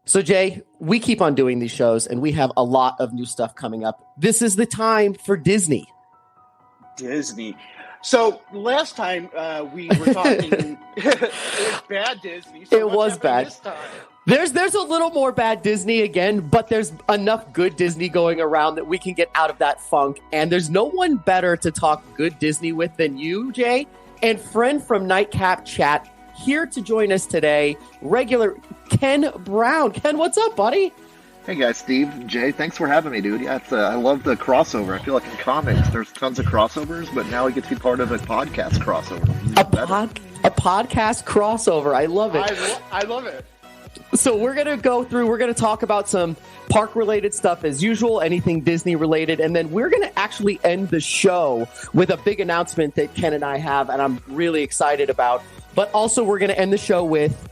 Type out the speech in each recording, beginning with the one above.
So, Jay, we keep on doing these shows, and we have a lot of new stuff coming up. This is the time for Disney. So last time we were talking, it was bad Disney. So it was bad. This time? There's a little more bad Disney again, but there's enough good Disney going around that we can get out of that funk. And there's no one better to talk good Disney with than you, Jay, and friend from Nightcap Chat. Here to join us today, regular Ken Brown. Ken, what's up, buddy? Hey guys, Steve, Jay, thanks for having me, dude. Yeah, I love the crossover. I feel like in comics, there's tons of crossovers, but now I get to be part of a podcast crossover. A podcast crossover. I love it. I love it. So we're going to talk about some park-related stuff as usual, anything Disney-related, and then we're going to actually end the show with a big announcement that Ken and I have, and I'm really excited about. But also we're going to end the show with,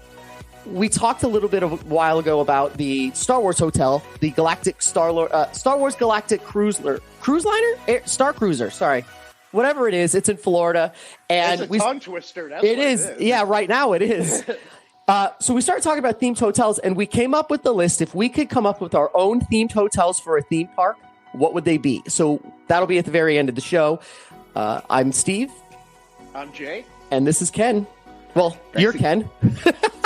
we talked a little bit a while ago about the Star Wars Hotel, the Galactic Star Wars Galactic Star Cruiser, sorry. Whatever it is, it's in Florida. And it's a tongue twister. That's it is. Yeah, right now it is. So we started talking about themed hotels, and we came up with the list. If we could come up with our own themed hotels for a theme park, what would they be? So that'll be at the very end of the show. I'm Steve. I'm Jay. And this is Ken. Well, thanks. You're Ken.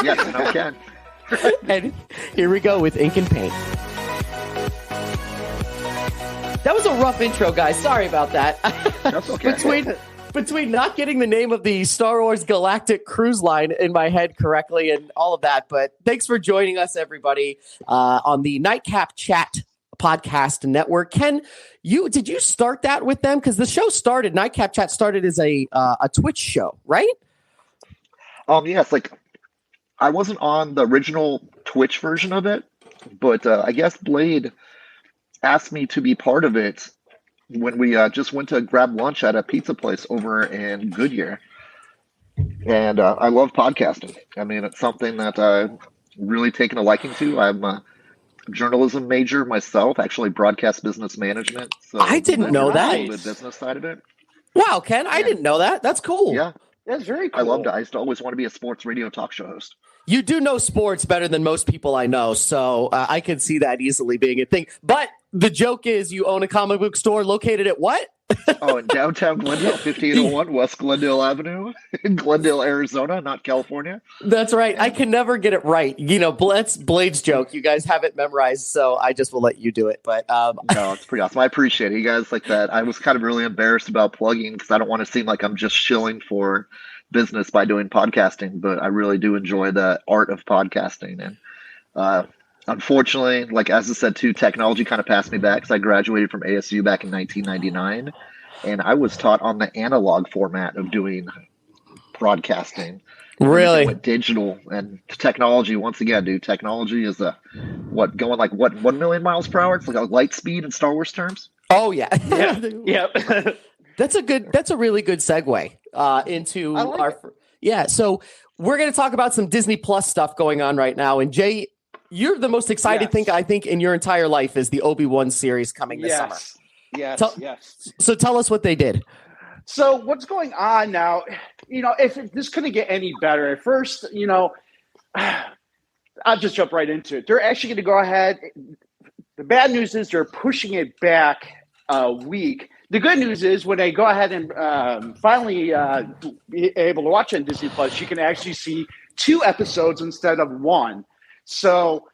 Yes, I'm Ken. And here we go with ink and paint. That was a rough intro, guys. Sorry about that. That's okay. Between not getting the name of the Star Wars Galactic Cruise Line in my head correctly and all of that. But thanks for joining us, everybody, on the Nightcap Chat podcast network. Ken, did you start that with them? Because the show started, Nightcap Chat started as a Twitch show, right? Yes, like I wasn't on the original Twitch version of it, but I guess Blade asked me to be part of it when we just went to grab lunch at a pizza place over in Goodyear. And I love podcasting. I mean, it's something that I've really taken a liking to. I'm a journalism major myself, actually broadcast business management. So I didn't know that. The business side of it. Wow, Ken, I didn't know that. That's cool. Yeah. That's very cool. I loved it. I used to always want to be a sports radio talk show host. You do know sports better than most people I know, so I can see that easily being a thing. But the joke is you own a comic book store located at what? In downtown Glendale, 1501 West Glendale Avenue in Glendale, Arizona, not California. That's right. I can never get it right. You know, that's Blade's joke. You guys have it memorized, so I just will let you do it. But no, it's pretty awesome. I appreciate it. You guys like that. I was kind of really embarrassed about plugging because I don't want to seem like I'm just shilling for business by doing podcasting, but I really do enjoy the art of podcasting. And unfortunately, like as I said too, technology kind of passed me back because I graduated from ASU back in 1999, and I was taught on the analog format of doing broadcasting. Really? Went digital and technology. Once again, dude, technology is going like 1 million miles per hour. It's like a light speed in Star Wars terms. Oh yeah, yeah. That's a really good segue into yeah. So we're going to talk about some Disney Plus stuff going on right now. And Jay, you're the most excited thing I think in your entire life is the Obi-Wan series coming this summer. Yes. So tell us what they did. So what's going on now? You know, if this couldn't get any better at first, you know, I'll just jump right into it. They're actually going to go ahead. The bad news is they're pushing it back a week. The good news is when they go ahead and finally be able to watch it on Disney Plus, you can actually see 2 episodes instead of 1. So,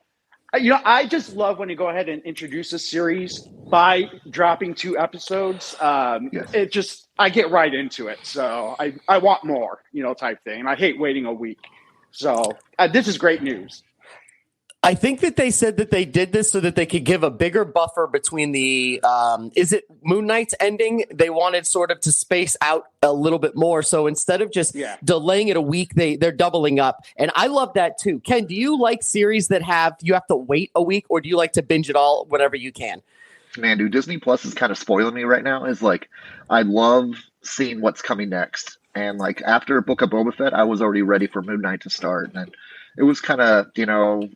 you know, I just love when you go ahead and introduce a series by dropping 2 episodes. Yes. It just, I get right into it. So I want more, you know, type thing. And I hate waiting a week. So this is great news. I think that they said that they did this so that they could give a bigger buffer between the, is it Moon Knight's ending? They wanted sort of to space out a little bit more. So instead of just delaying it a week, they're doubling up. And I love that too. Ken, do you like series that you have to wait a week, or do you like to binge it all whenever you can? Man, dude, Disney Plus is kind of spoiling me right now. Is like, I love seeing what's coming next. And like after Book of Boba Fett, I was already ready for Moon Knight to start. And it was kind of, you know,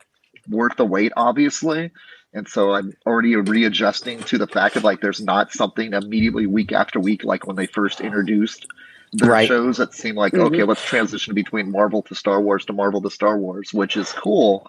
worth the wait, obviously. And so I'm already readjusting to the fact of like there's not something immediately week after week like when they first introduced their shows that seemed like, okay, let's transition between Marvel to Star Wars to Marvel to Star Wars, which is cool.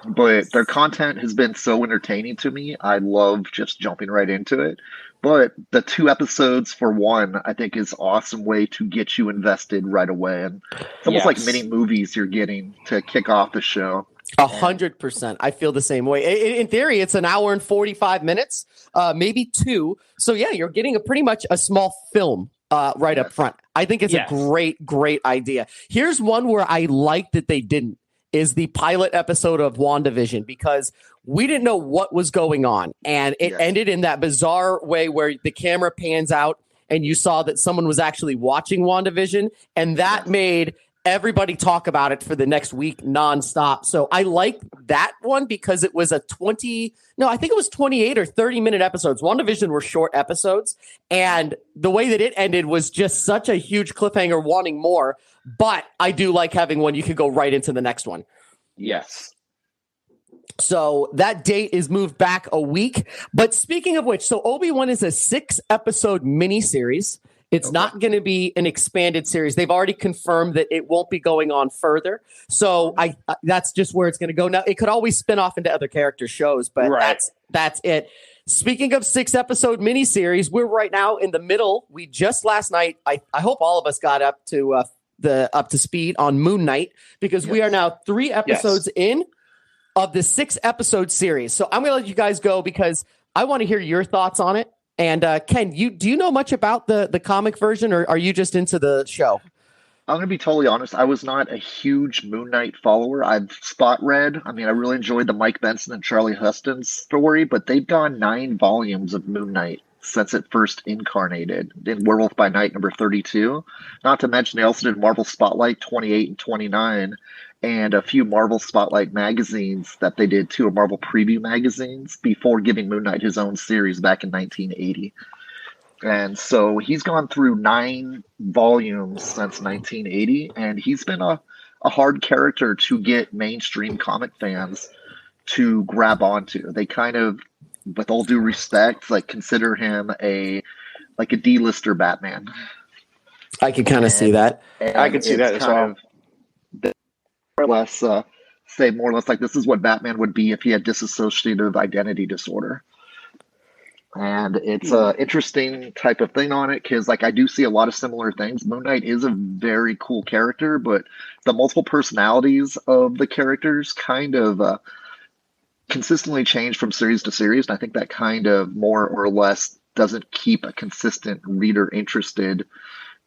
but their content has been so entertaining to me. I love just jumping right into it. But the 2 episodes for one, I think, is awesome way to get you invested right away. And it's almost like mini movies you're getting to kick off the show. 100%. I feel the same way. In theory, it's an hour and 45 minutes, maybe 2. So yeah, you're getting pretty much a small film right up front. I think it's a great idea. Here's one where I like that they didn't, is the pilot episode of WandaVision, because we didn't know what was going on. And it ended in that bizarre way where the camera pans out and you saw that someone was actually watching WandaVision, and that made everybody talk about it for the next week nonstop. So I like that one because it was I think it was 28 or 30-minute episodes. WandaVision were short episodes, and the way that it ended was just such a huge cliffhanger, wanting more. But I do like having one you could go right into the next one. Yes. So that date is moved back a week. But speaking of which, so Obi-Wan is a 6-episode miniseries. It's not going to be an expanded series. They've already confirmed that it won't be going on further. So that's just where it's going to go. Now, it could always spin off into other character shows, but that's it. Speaking of 6-episode miniseries, we're right now in the middle. We just last night, I hope all of us got up to speed on Moon Knight, because we are now 3 episodes in of the 6-episode series. So I'm going to let you guys go because I want to hear your thoughts on it. And Ken, do you know much about the comic version, or are you just into the show? I'm going to be totally honest. I was not a huge Moon Knight follower. I've spot read. I mean, I really enjoyed the Mike Benson and Charlie Huston story, but they've done 9 volumes of Moon Knight since it first incarnated in Werewolf by Night number 32. Not to mention they also did Marvel Spotlight 28 and 29, and a few Marvel Spotlight magazines that they did too, or Marvel Preview magazines, before giving Moon Knight his own series back in 1980. And so he's gone through 9 volumes since 1980, and he's been a hard character to get mainstream comic fans to grab onto. They kind of, with all due respect, like consider him a D-lister Batman. I can kind of see that. I can see that as well. More or less, say more or less like this is what Batman would be if he had dissociative identity disorder. And it's an interesting type of thing on it because, like, I do see a lot of similar things. Moon Knight is a very cool character, but the multiple personalities of the characters kind of consistently change from series to series. And I think that kind of more or less doesn't keep a consistent reader interested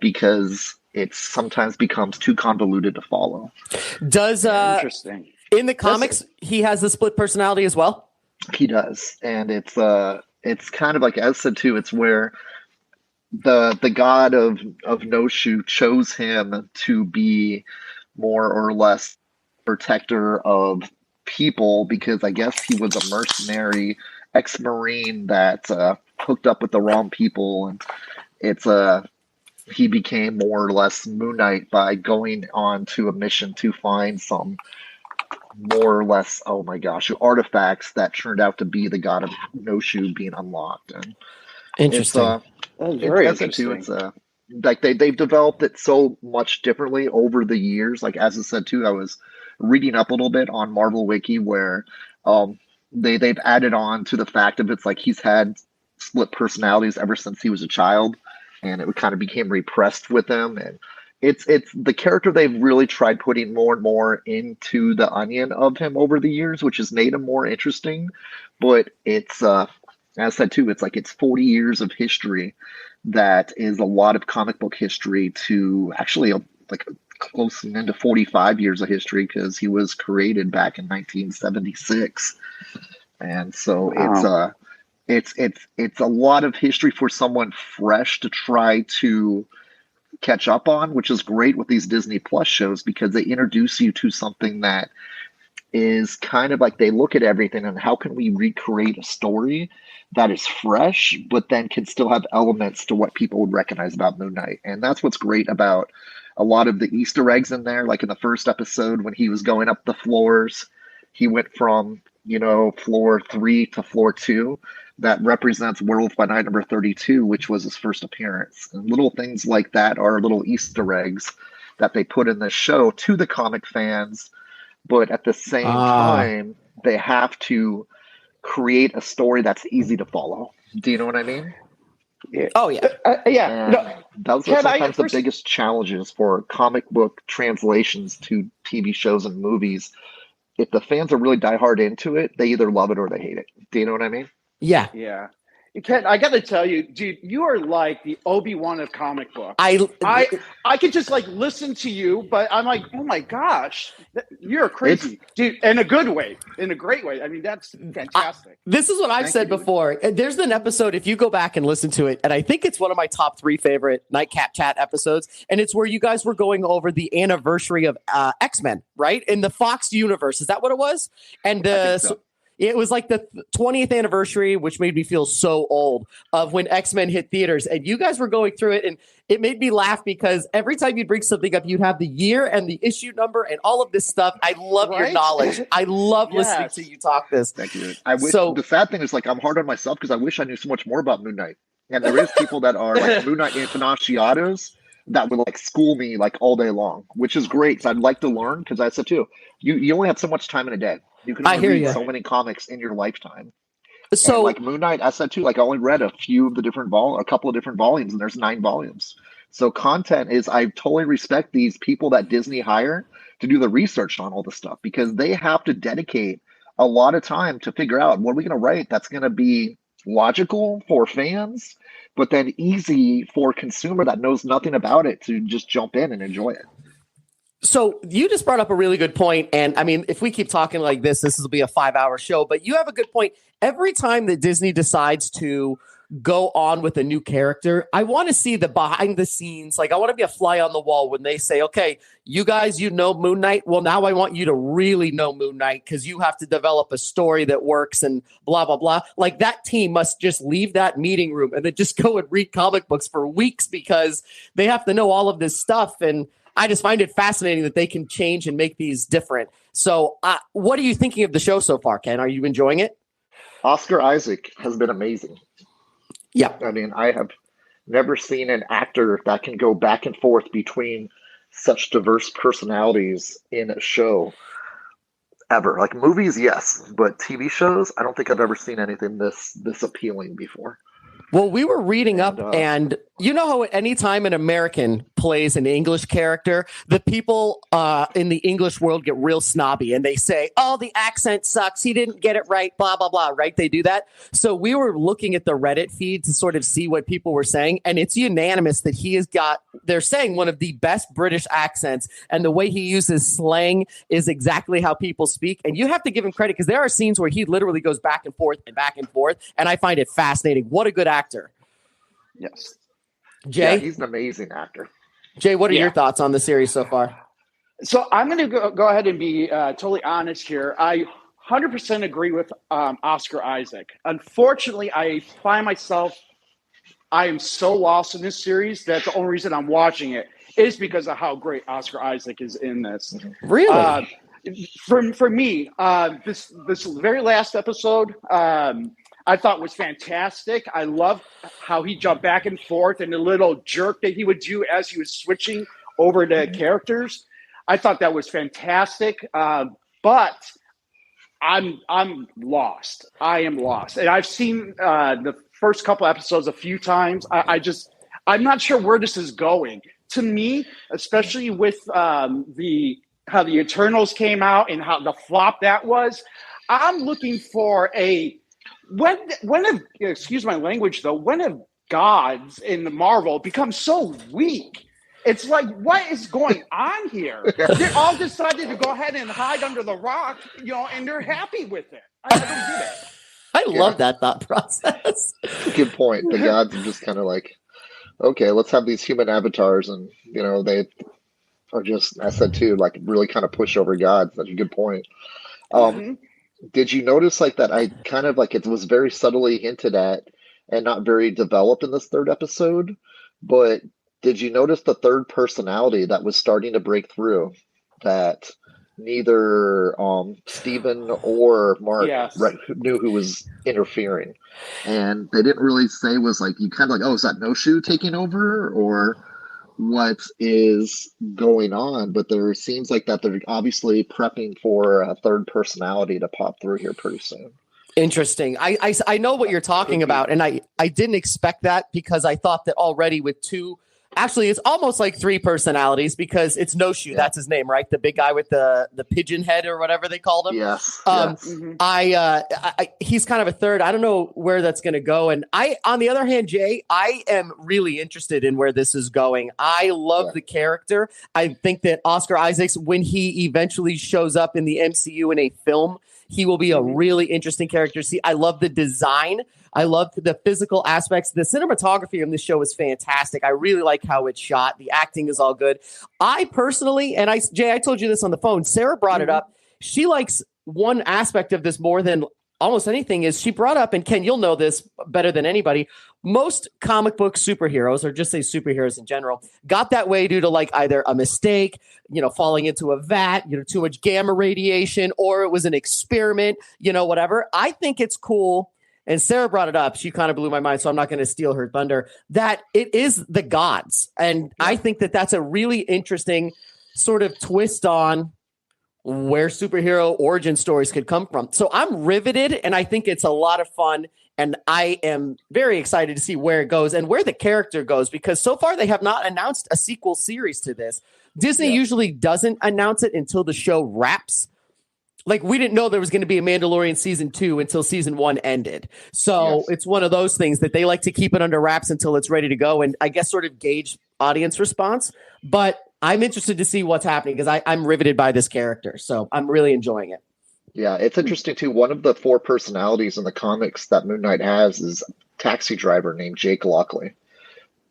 because it sometimes becomes too convoluted to follow. Does interesting in the comics he has the split personality as well? He does, and it's kind of like, as said too, it's where the god of Noshu chose him to be more or less protector of people because I guess he was a mercenary ex-Marine that hooked up with the wrong people, and it's he became more or less Moon Knight by going on to a mission to find some more or less, oh my gosh, artifacts that turned out to be the god of Noshu being unlocked. And interesting. That's very interesting. It's like they've developed it so much differently over the years. Like as I said too, I was reading up a little bit on Marvel Wiki where they've added on to the fact of it's like he's had split personalities ever since he was a child, and it kind of became repressed with him. And it's the character they've really tried putting more and more into the onion of him over the years, which has made him more interesting. But it's as I said too, it's like it's 40 years of history that is a lot of comic book history to actually like close into 45 years of history because he was created back in 1976. And so Wow. it's a lot of history for someone fresh to try to catch up on, which is great with these Disney Plus shows because they introduce you to something that is kind of like they look at everything and how can we recreate a story that is fresh, but then can still have elements to what people would recognize about Moon Knight. And that's what's great about a lot of the Easter eggs in there. Like in the first episode, when he was going up the floors, he went from, floor 3 to floor 2. That represents Werewolf by Night number 32, which was his first appearance. And little things like that are little Easter eggs that they put in this show to the comic fans. But at the same time, they have to create a story that's easy to follow. Do you know what I mean? Yeah. Oh yeah. Yeah. And No, those are Ken, sometimes the biggest challenges for comic book translations to TV shows and movies. If the fans are really diehard into it, they either love it or they hate it. Do you know what I mean? Yeah. Yeah. Ken, I got to tell you, dude, you are like the Obi-Wan of comic books. I I could just like listen to you, but I'm like, oh my gosh, you're crazy, dude, in a good way, in a great way. I mean, that's fantastic. This is what I've said before. There's an episode, if you go back and listen to it, and I think it's one of my top 3 favorite Nightcap Chat episodes, and it's where you guys were going over the anniversary of X-Men, right? In the Fox universe. Is that what it was? And it was like the 20th anniversary, which made me feel so old, of when X-Men hit theaters. And you guys were going through it, and it made me laugh because every time you'd bring something up, you'd have the year and the issue number and all of this stuff. I love your knowledge. I love listening to you talk this. Thank you. I wish, the sad thing is, like, I'm hard on myself because I wish I knew so much more about Moon Knight. And there is people that are like Moon Knight aficionados that would like school me like all day long, which is great because I'd like to learn, because I said too, you only have so much time in a day. You can only read so many comics in your lifetime. So, and like Moon Knight, I said too, like I only read a few of the different a couple of different volumes, and there's 9 volumes. So content is, I totally respect these people that Disney hire to do the research on all this stuff, because they have to dedicate a lot of time to figure out what are we going to write that's going to be logical for fans, but then easy for a consumer that knows nothing about it to just jump in and enjoy it. So you just brought up a really good point. And I mean, if we keep talking like this will be a 5-hour show, but you have a good point. Every time that Disney decides to go on with a new character, I want to see the behind the scenes. Like, I want to be a fly on the wall when they say, okay, you guys, you know Moon Knight. Well, now I want you to really know Moon Knight, because you have to develop a story that works and blah, blah, blah. Like, that team must just leave that meeting room and then just go and read comic books for weeks, because they have to know all of this stuff. And I just find it fascinating that they can change and make these different. So what are you thinking of the show so far, Ken? Are you enjoying it? Oscar Isaac has been amazing. Yeah. I mean, I have never seen an actor that can go back and forth between such diverse personalities in a show ever. Like movies, yes, but TV shows, I don't think I've ever seen anything this appealing before. Well, we were reading up, and you know how anytime an American plays an English character, the people in the English world get real snobby, and they say, oh, the accent sucks. He didn't get it right, blah, blah, blah, right? They do that. So we were looking at the Reddit feed to sort of see what people were saying, and it's unanimous that he has got, they're saying, one of the best British accents, and the way he uses slang is exactly how people speak. And you have to give him credit, because there are scenes where he literally goes back and forth, and I find it fascinating. What a good actor. Yes. Jay? Yeah, he's an amazing actor. Jay, what are your thoughts on the series so far? So I'm going to go ahead and be totally honest here. I 100% agree with Oscar Isaac. Unfortunately, I find myself, I am so lost in this series that the only reason I'm watching it is because of how great Oscar Isaac is in this. Really? For me, this very last episode, I thought was fantastic. I loved how he jumped back and forth and the little jerk that he would do as he was switching over to characters. I thought that was fantastic. But I'm lost. I am lost. And I've seen the first couple episodes a few times. I'm not sure where this is going. To me, especially with how the Eternals came out and how the flop that was, I'm looking for when have, excuse my language though, when have gods in the Marvel become so weak? It's like, what is going on here? They all decided to go ahead and hide under the rock, and they're happy with it. I don't get it. I love that thought process. Good point. The gods are just kind of like, okay, let's have these human avatars, and they are just, I said too, like really kind of push over gods. That's a good point. Did you notice like that? I kind of like, it was very subtly hinted at and not very developed in this third episode, but did you notice the third personality that was starting to break through that neither Stephen or Mark knew who was interfering? And they didn't really say, was like, you kind of like, oh, is that No Shoe taking over? Or what is going on, but there seems like that they're obviously prepping for a third personality to pop through here pretty soon. Interesting. I know what you're talking about, and I didn't expect that because I thought that already with two. Actually, it's almost like three personalities because it's No Shoe. Yeah. That's his name, right? The big guy with the pigeon head or whatever they called him. Yes. He's kind of a third. I don't know where that's going to go. And on the other hand, Jay, I am really interested in where this is going. I love the character. I think that Oscar Isaacs, when he eventually shows up in the MCU in a film, he will be a really interesting character. See, I love the design. I love the physical aspects. The cinematography on this show is fantastic. I really like how it's shot. The acting is all good. I personally, and Jay, I told you this on the phone. Sarah brought it up. She likes one aspect of this more than almost anything is she brought up, and Ken, you'll know this better than anybody. Most comic book superheroes, or just say superheroes in general, got that way due to like either a mistake, falling into a vat, too much gamma radiation, or it was an experiment, whatever. I think it's cool. And Sarah brought it up. She kind of blew my mind, so I'm not going to steal her thunder, that it is the gods. And I think that that's a really interesting sort of twist on where superhero origin stories could come from. So I'm riveted, and I think it's a lot of fun. And I am very excited to see where it goes and where the character goes, because so far they have not announced a sequel series to this. Disney usually doesn't announce it until the show wraps. Like, we didn't know there was going to be a Mandalorian season 2 until season 1 ended. So it's one of those things that they like to keep it under wraps until it's ready to go, and I guess sort of gauge audience response. But I'm interested to see what's happening because I'm riveted by this character. So I'm really enjoying it. Yeah, it's interesting, too. One of the 4 personalities in the comics that Moon Knight has is a taxi driver named Jake Lockley.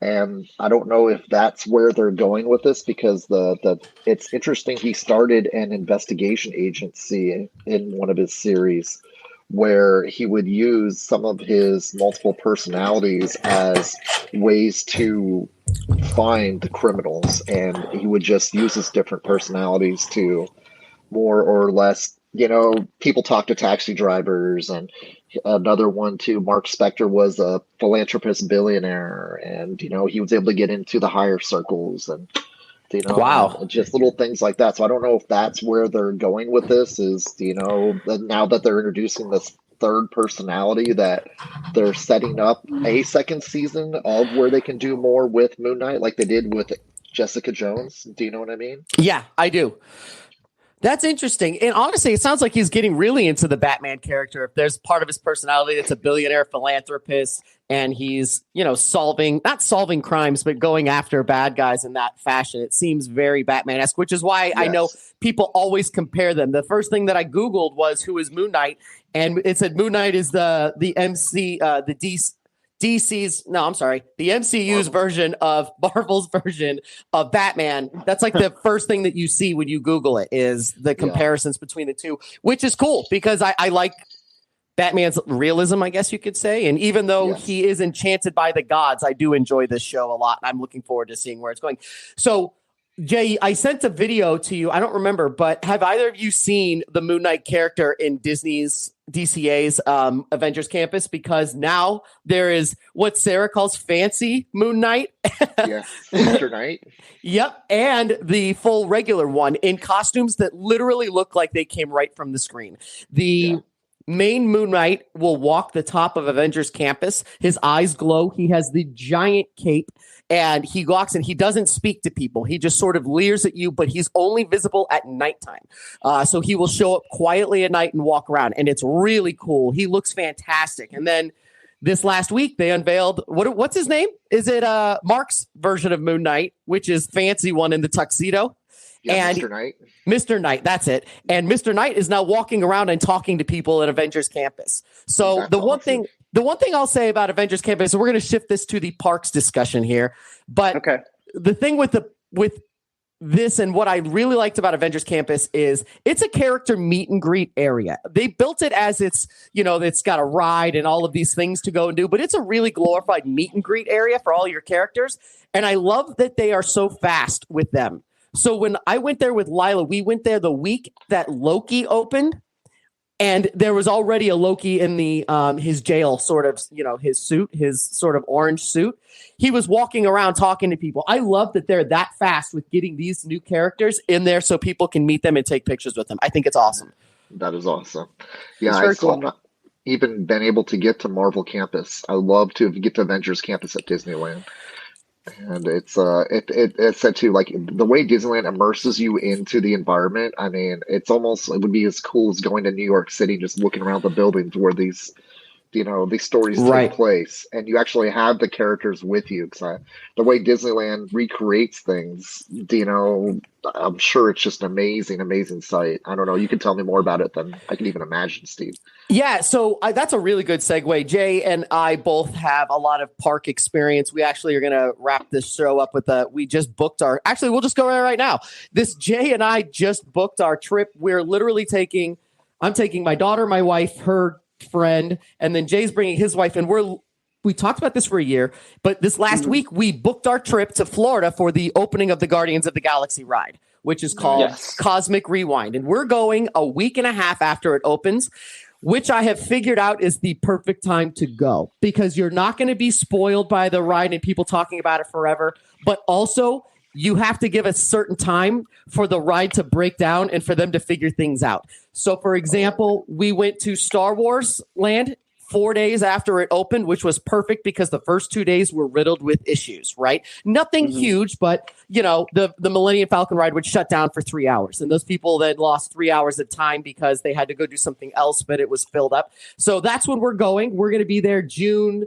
And I don't know if that's where they're going with this, because it's interesting. He started an investigation agency in one of his series where he would use some of his multiple personalities as ways to find the criminals. And he would just use his different personalities to more or less, people talk to taxi drivers. And another one too, Mark Spector was a philanthropist billionaire, and he was able to get into the higher circles, and just little things like that. So I don't know if that's where they're going with this, is now that they're introducing this third personality, that they're setting up a second season of where they can do more with Moon Knight like they did with Jessica Jones. Do you know what I mean? Yeah, I do. That's interesting. And honestly, it sounds like he's getting really into the Batman character. If there's part of his personality that's a billionaire philanthropist, and he's, not solving crimes, but going after bad guys in that fashion, it seems very Batman-esque, which is why I know people always compare them. The first thing that I Googled was, who is Moon Knight? And it said Moon Knight is the MCU's version of Marvel's version of Batman. That's like the first thing that you see when you Google it, is the comparisons between the two, which is cool because I like Batman's realism, I guess you could say. And even though he is enchanted by the gods, I do enjoy this show a lot. I'm looking forward to seeing where it's going. So, Jay, I sent a video to you. I don't remember, but have either of you seen the Moon Knight character in DCA's Avengers Campus? Because now there is what Sarah calls fancy Moon Knight. Yes, Mr. Knight. Yep, and the full regular one in costumes that literally look like they came right from the screen. The main Moon Knight will walk the top of Avengers Campus. His eyes glow. He has the giant cape. And he walks and he doesn't speak to people. He just sort of leers at you, but he's only visible at nighttime. So he will show up quietly at night and walk around. And it's really cool. He looks fantastic. And then this last week, they unveiled, what's his name? Is it Mark's version of Moon Knight, which is fancy one in the tuxedo? Yeah, and Mr. Knight. Mr. Knight, that's it. And Mr. Knight is now walking around and talking to people at Avengers Campus. So that's awesome. The one thing I'll say about Avengers Campus, so we're going to shift this to the parks discussion here, but the thing with this and what I really liked about Avengers Campus is it's a character meet and greet area. They built it as it's got a ride and all of these things to go and do, but it's a really glorified meet and greet area for all your characters. And I love that they are so fast with them. So when I went there with Lila, we went there the week that Loki opened. And there was already a Loki in the his jail sort of, his suit, his sort of orange suit. He was walking around talking to people. I love that they're that fast with getting these new characters in there so people can meet them and take pictures with them. I think it's awesome. That is awesome. Yeah, I still have not even been able to get to Marvel Campus. I love to get to Avengers Campus at Disneyland. And it's said too, like the way Disneyland immerses you into the environment. I mean, it would be as cool as going to New York City, just looking around the buildings where these stories take place, and you actually have the characters with you. Because the way Disneyland recreates things, I'm sure it's just an amazing sight. I don't know. You can tell me more about it than I can even imagine, Steve. Yeah, so that's a really good segue. Jay and I both have a lot of park experience. We actually are going to wrap this show up with we just booked we'll just go right now. Jay and I just booked our trip. We're literally I'm taking my daughter, my wife, her friend, and then Jay's bringing his wife, and we talked about this for a year, but this last week we booked our trip to Florida for the opening of the Guardians of the Galaxy ride, which is called Cosmic Rewind, and we're going a week and a half after it opens, which I have figured out is the perfect time to go because you're not going to be spoiled by the ride and people talking about it forever, but also you have to give a certain time for the ride to break down and for them to figure things out. So, for example, we went to Star Wars Land 4 days after it opened, which was perfect because the first 2 days were riddled with issues, right? Nothing huge, but, the Millennium Falcon ride would shut down for 3 hours. And those people then lost 3 hours of time because they had to go do something else, but it was filled up. So that's when we're going. We're going to be there June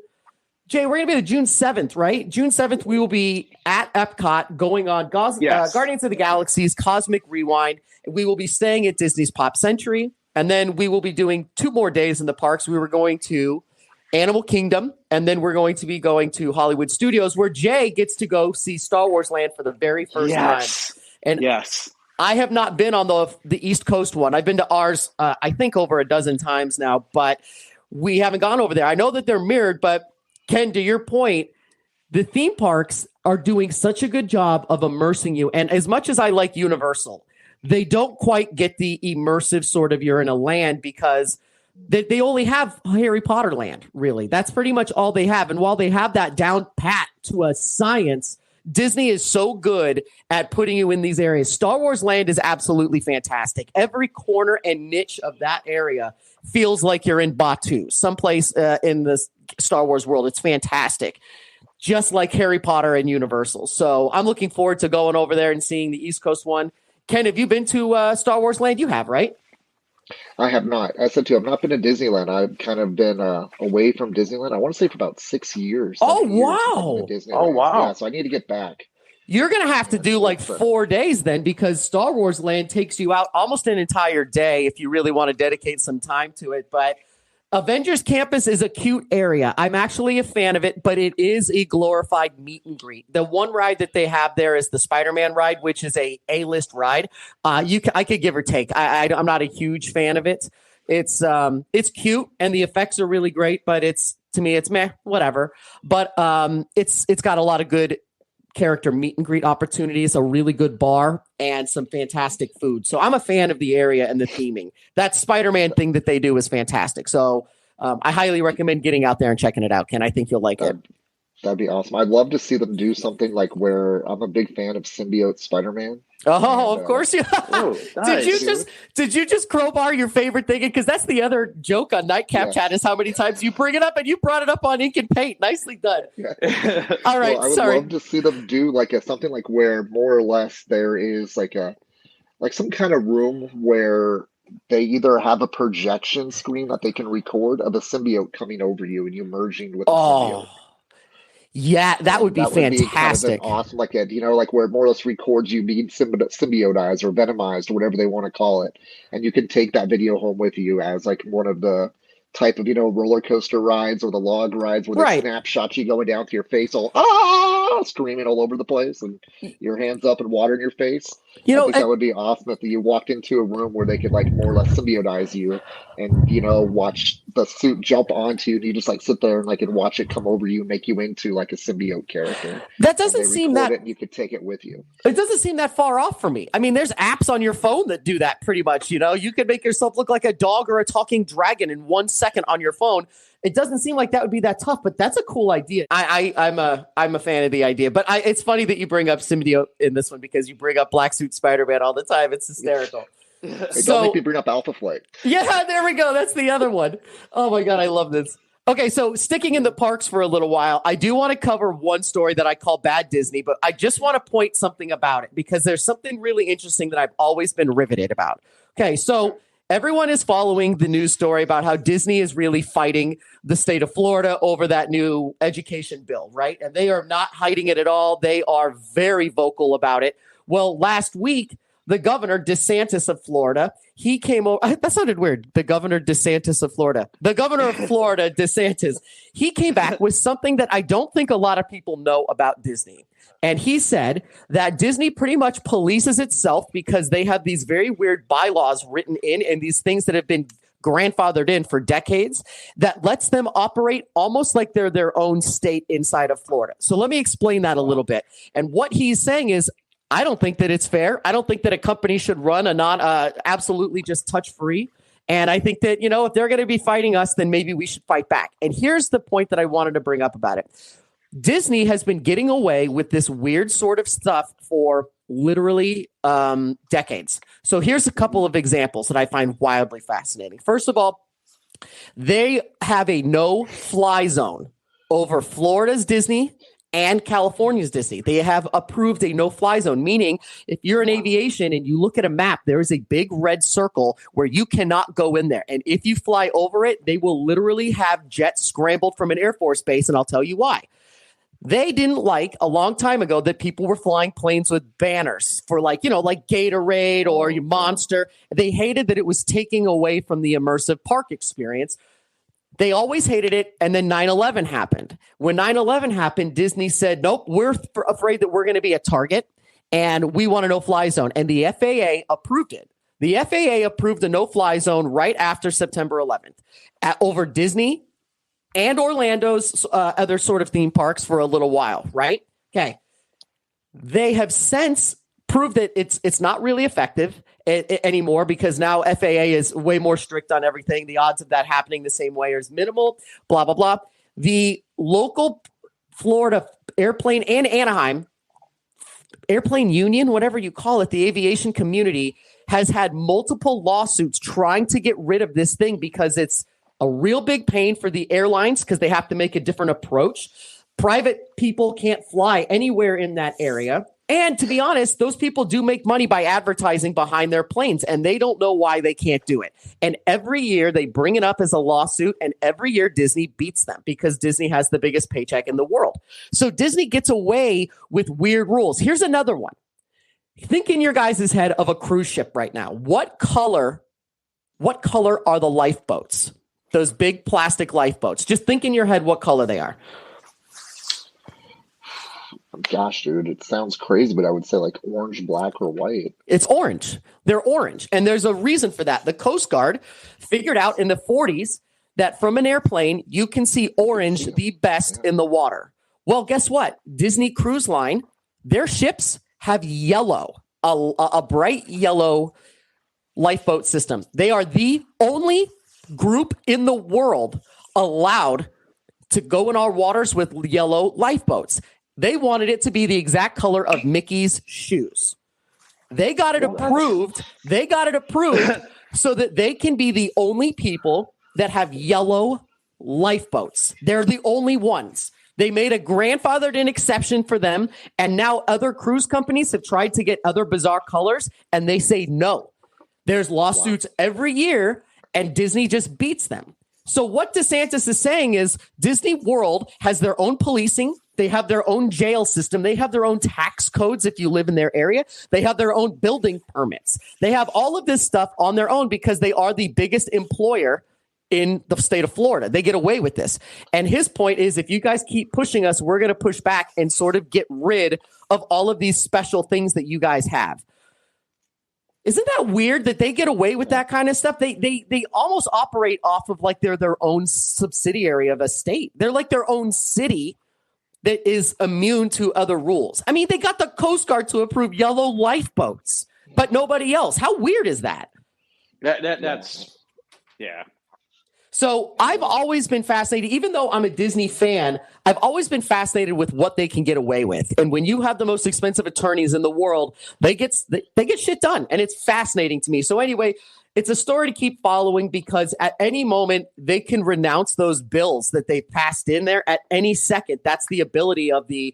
7th, right? June 7th, we will be at Epcot going on Guardians of the Galaxy's Cosmic Rewind. We will be staying at Disney's Pop Century. And then we will be doing 2 more days in the parks. We were going to Animal Kingdom. And then we're going to be going to Hollywood Studios where Jay gets to go see Star Wars Land for the very first time. And I have not been on the East Coast one. I've been to ours, I think, over a dozen times now. But we haven't gone over there. I know that they're mirrored, but Ken, to your point, the theme parks are doing such a good job of immersing you. And as much as I like Universal, they don't quite get the immersive sort of you're in a land because they only have Harry Potter Land, really. That's pretty much all they have. And while they have that down pat to a science, Disney is so good at putting you in these areas. Star Wars Land is absolutely fantastic. Every corner and niche of that area feels like you're in Batuu, someplace in the Star Wars world. It's fantastic, just like Harry Potter and Universal. So I'm looking forward to going over there and seeing the East Coast one. Ken, have you been to Star Wars Land? You have, right? I have not. I said too, I've not been to Disneyland. I've kind of been away from Disneyland. I want to say for about 6 years. Oh, wow. Oh, wow. Yeah, so I need to get back. You're going to have to do like 4 days then because Star Wars Land takes you out almost an entire day if you really want to dedicate some time to it. But Avengers Campus is a cute area. I'm actually a fan of it, but it is a glorified meet and greet. The one ride that they have there is the Spider-Man ride, which is a A-list ride. I could give or take. I'm not a huge fan of it. It's cute and the effects are really great, but to me it's meh, whatever. But it's got a lot of good character meet and greet opportunities, a really good bar, and some fantastic food. So I'm a fan of the area and the theming. That Spider-Man thing that they do is fantastic. So I highly recommend getting out there and checking it out, Ken. I think you'll like it. That'd be awesome. I'd love to see them do something like where I'm a big fan of symbiote Spider-Man. Oh, of course you. Nice. Did you just crowbar your favorite thing? Because that's the other joke on Nightcap Chat is how many times you bring it up, and you brought it up on ink and paint. Nicely done. Yeah. All right, I would love to see them do like something like where more or less there is like some kind of room where they either have a projection screen that they can record of a symbiote coming over you and you merging with the symbiote. Yeah, that would be fantastic. Be kind of awesome, like where it more or less records you being symbioticized or venomized or whatever they want to call it, and you can take that video home with you as like one of the type of roller coaster rides or the log rides where they snapshot you going down to your face, all screaming all over the place, and your hands up and water in your face. You I know, think that would be awesome if you walked into a room where they could like more or less symbiotize you and, watch the suit jump onto you and you just like sit there and like and watch it come over you and make you into like a symbiote character. that And doesn't they seem record that it and you could take it with you. it doesn't seem that far off for me. I mean, there's apps on your phone that do that pretty much. You could make yourself look like a dog or a talking dragon in 1 second on your phone. It doesn't seem like that would be that tough, but that's a cool idea. I'm a fan of the idea, but it's funny that you bring up symbiote in this one because you bring up Black Suit Spider-Man all the time. It's hysterical. Hey, don't make me bring up Alpha Flight. Yeah, there we go. That's the other one. Oh my God, I love this. Okay, so sticking in the parks for a little while, I do want to cover one story that I call Bad Disney, but I just want to point something about it because there's something really interesting that I've always been riveted about. Okay, so everyone is following the news story about how Disney is really fighting the state of Florida over that new education bill, right? And they are not hiding it at all. They are very vocal about it. Well, last week, the governor, DeSantis of Florida, he came over. That sounded weird. The governor, DeSantis of Florida. The governor of Florida, DeSantis, he came back with something that I don't think a lot of people know about Disney. And he said that Disney pretty much polices itself because they have these very weird bylaws written in and these things that have been grandfathered in for decades that lets them operate almost like they're their own state inside of Florida. So let me explain that a little bit. And what he's saying is, I don't think that it's fair. I don't think that a company should run a absolutely just touch free. And I think that, if they're going to be fighting us, then maybe we should fight back. And here's the point that I wanted to bring up about it. Disney has been getting away with this weird sort of stuff for literally decades. So here's a couple of examples that I find wildly fascinating. First of all, they have a no-fly zone over Florida's Disney and California's Disney. They have approved a no-fly zone, meaning if you're in aviation and you look at a map, there is a big red circle where you cannot go in there. And if you fly over it, they will literally have jets scrambled from an Air Force base, and I'll tell you why. They didn't like a long time ago that people were flying planes with banners for like Gatorade or Monster. They hated that it was taking away from the immersive park experience. They always hated it. And then 9/11 happened. When 9/11 happened, Disney said, nope, we're afraid that we're going to be a target and we want a no-fly zone. And the FAA approved it. The FAA approved a no-fly zone right after September 11th over Disney and Orlando's other sort of theme parks for a little while, right? Okay. They have since proved that it's not really effective anymore because now FAA is way more strict on everything. The odds of that happening the same way is minimal, blah, blah, blah. The local Florida airplane and Anaheim airplane union, whatever you call it, the aviation community has had multiple lawsuits trying to get rid of this thing because it's a real big pain for the airlines because they have to make a different approach. Private people can't fly anywhere in that area. And to be honest, those people do make money by advertising behind their planes, and they don't know why they can't do it. And every year they bring it up as a lawsuit, and every year Disney beats them because Disney has the biggest paycheck in the world. So Disney gets away with weird rules. Here's another one. Think in your guys' head of a cruise ship right now. What color are the lifeboats? Those big plastic lifeboats. Just think in your head what color they are. Gosh, dude, it sounds crazy, but I would say like orange, black, or white. It's orange. They're orange. And there's a reason for that. The Coast Guard figured out in the 40s that from an airplane, you can see orange the best in the water. Well, guess what? Disney Cruise Line, their ships have yellow, a bright yellow lifeboat system. They are the only group in the world allowed to go in our waters with yellow lifeboats. They wanted it to be the exact color of Mickey's shoes. They got it approved. So that they can be the only people that have yellow lifeboats. They're the only ones. They made a grandfathered in exception for them. And now other cruise companies have tried to get other bizarre colors and they say no. There's lawsuits every year and Disney just beats them. So what DeSantis is saying is Disney World has their own policing. They have their own jail system. They have their own tax codes if you live in their area. They have their own building permits. They have all of this stuff on their own because they are the biggest employer in the state of Florida. They get away with this. And his point is, if you guys keep pushing us, we're going to push back and sort of get rid of all of these special things that you guys have. Isn't that weird that they get away with that kind of stuff? They almost operate off of like they're their own subsidiary of a state. They're like their own city that is immune to other rules. I mean, they got the Coast Guard to approve yellow lifeboats, but nobody else. How weird is that? That's yeah. So I've always been fascinated, even though I'm a Disney fan, I've always been fascinated with what they can get away with. And when you have the most expensive attorneys in the world, they get shit done. And it's fascinating to me. So anyway, it's a story to keep following because at any moment they can renounce those bills that they passed in there at any second. That's the ability of the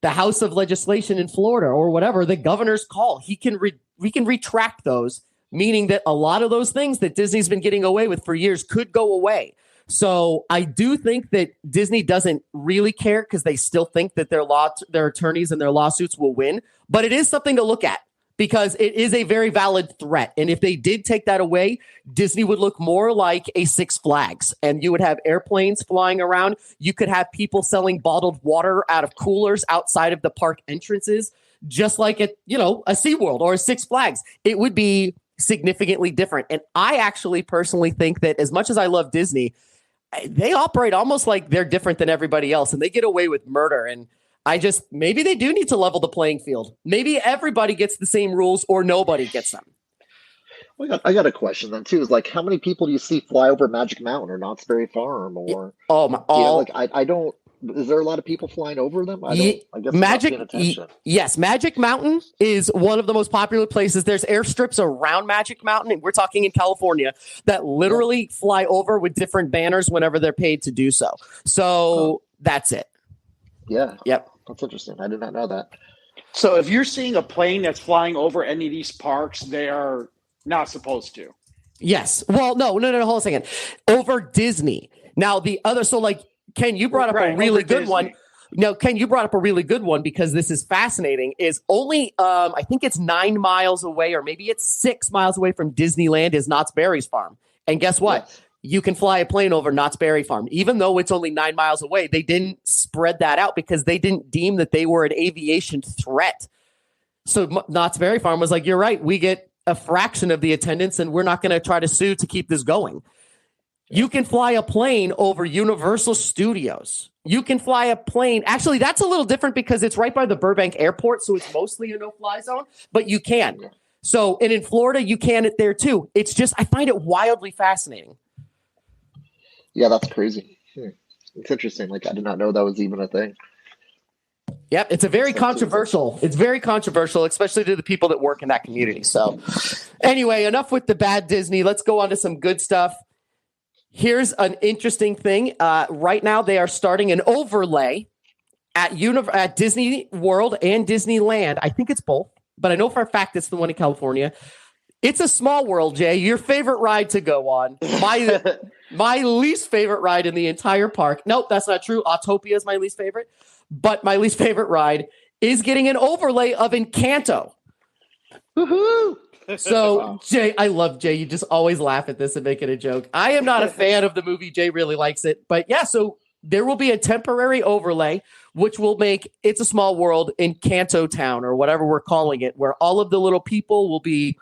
House of Legislation in Florida or whatever, the governor's call. We can retract those, meaning that a lot of those things that Disney's been getting away with for years could go away. So I do think that Disney doesn't really care because they still think that their attorneys and their lawsuits will win. But it is something to look at because it is a very valid threat. And if they did take that away, Disney would look more like a Six Flags. And you would have airplanes flying around. You could have people selling bottled water out of coolers outside of the park entrances, just like at, a SeaWorld or a Six Flags. It would be significantly different. And I actually personally think that as much as I love Disney, they operate almost like they're different than everybody else and they get away with murder. And maybe they do need to level the playing field. Maybe everybody gets the same rules or nobody gets them. I got a question then too. Is like, how many people do you see fly over Magic Mountain or Knott's Berry Farm or? I don't. Is there a lot of people flying over them? I guess I'm not paying attention. Yes, Magic Mountain is one of the most popular places. There's airstrips around Magic Mountain, and we're talking in California, that literally fly over with different banners whenever they're paid to do so. So that's it. Yeah. Yep. That's interesting. I did not know that. So if you're seeing a plane that's flying over any of these parks, they are not supposed to. Yes. Well, no. Hold on a second. Over Disney. Now the other, so like, Ken, you brought up a really good one. No, Ken, you brought up a really good one because this is fascinating. Is only, I think it's 9 miles away, or maybe it's 6 miles away from Disneyland is Knott's Berry's farm. And guess what? Yes. You can fly a plane over Knott's Berry Farm. Even though it's only 9 miles away, they didn't spread that out because they didn't deem that they were an aviation threat. So Knott's Berry Farm was like, you're right, we get a fraction of the attendance and we're not going to try to sue to keep this going. You can fly a plane over Universal Studios. You can fly a plane. Actually, that's a little different because it's right by the Burbank Airport, so it's mostly a no-fly zone, but you can. So, and in Florida, you can it there too. It's just, I find it wildly fascinating. Yeah, that's crazy. It's interesting. Like, I did not know that was even a thing. Yep, it's very controversial. It's very controversial, especially to the people that work in that community. So, anyway, enough with the bad Disney. Let's go on to some good stuff. Here's an interesting thing. Right now, they are starting an overlay at Disney World and Disneyland. I think it's both, but I know for a fact it's the one in California. It's a small world, Jay. Your favorite ride to go on. My least favorite ride in the entire park. Nope, that's not true. Autopia is my least favorite. But my least favorite ride is getting an overlay of Encanto. Woohoo! So, Wow. Jay, I love Jay. You just always laugh at this and make it a joke. I am not a fan of the movie. Jay really likes it. But yeah, so there will be a temporary overlay, which will make It's a Small World Encanto Town, or whatever we're calling it, where all of the little people will be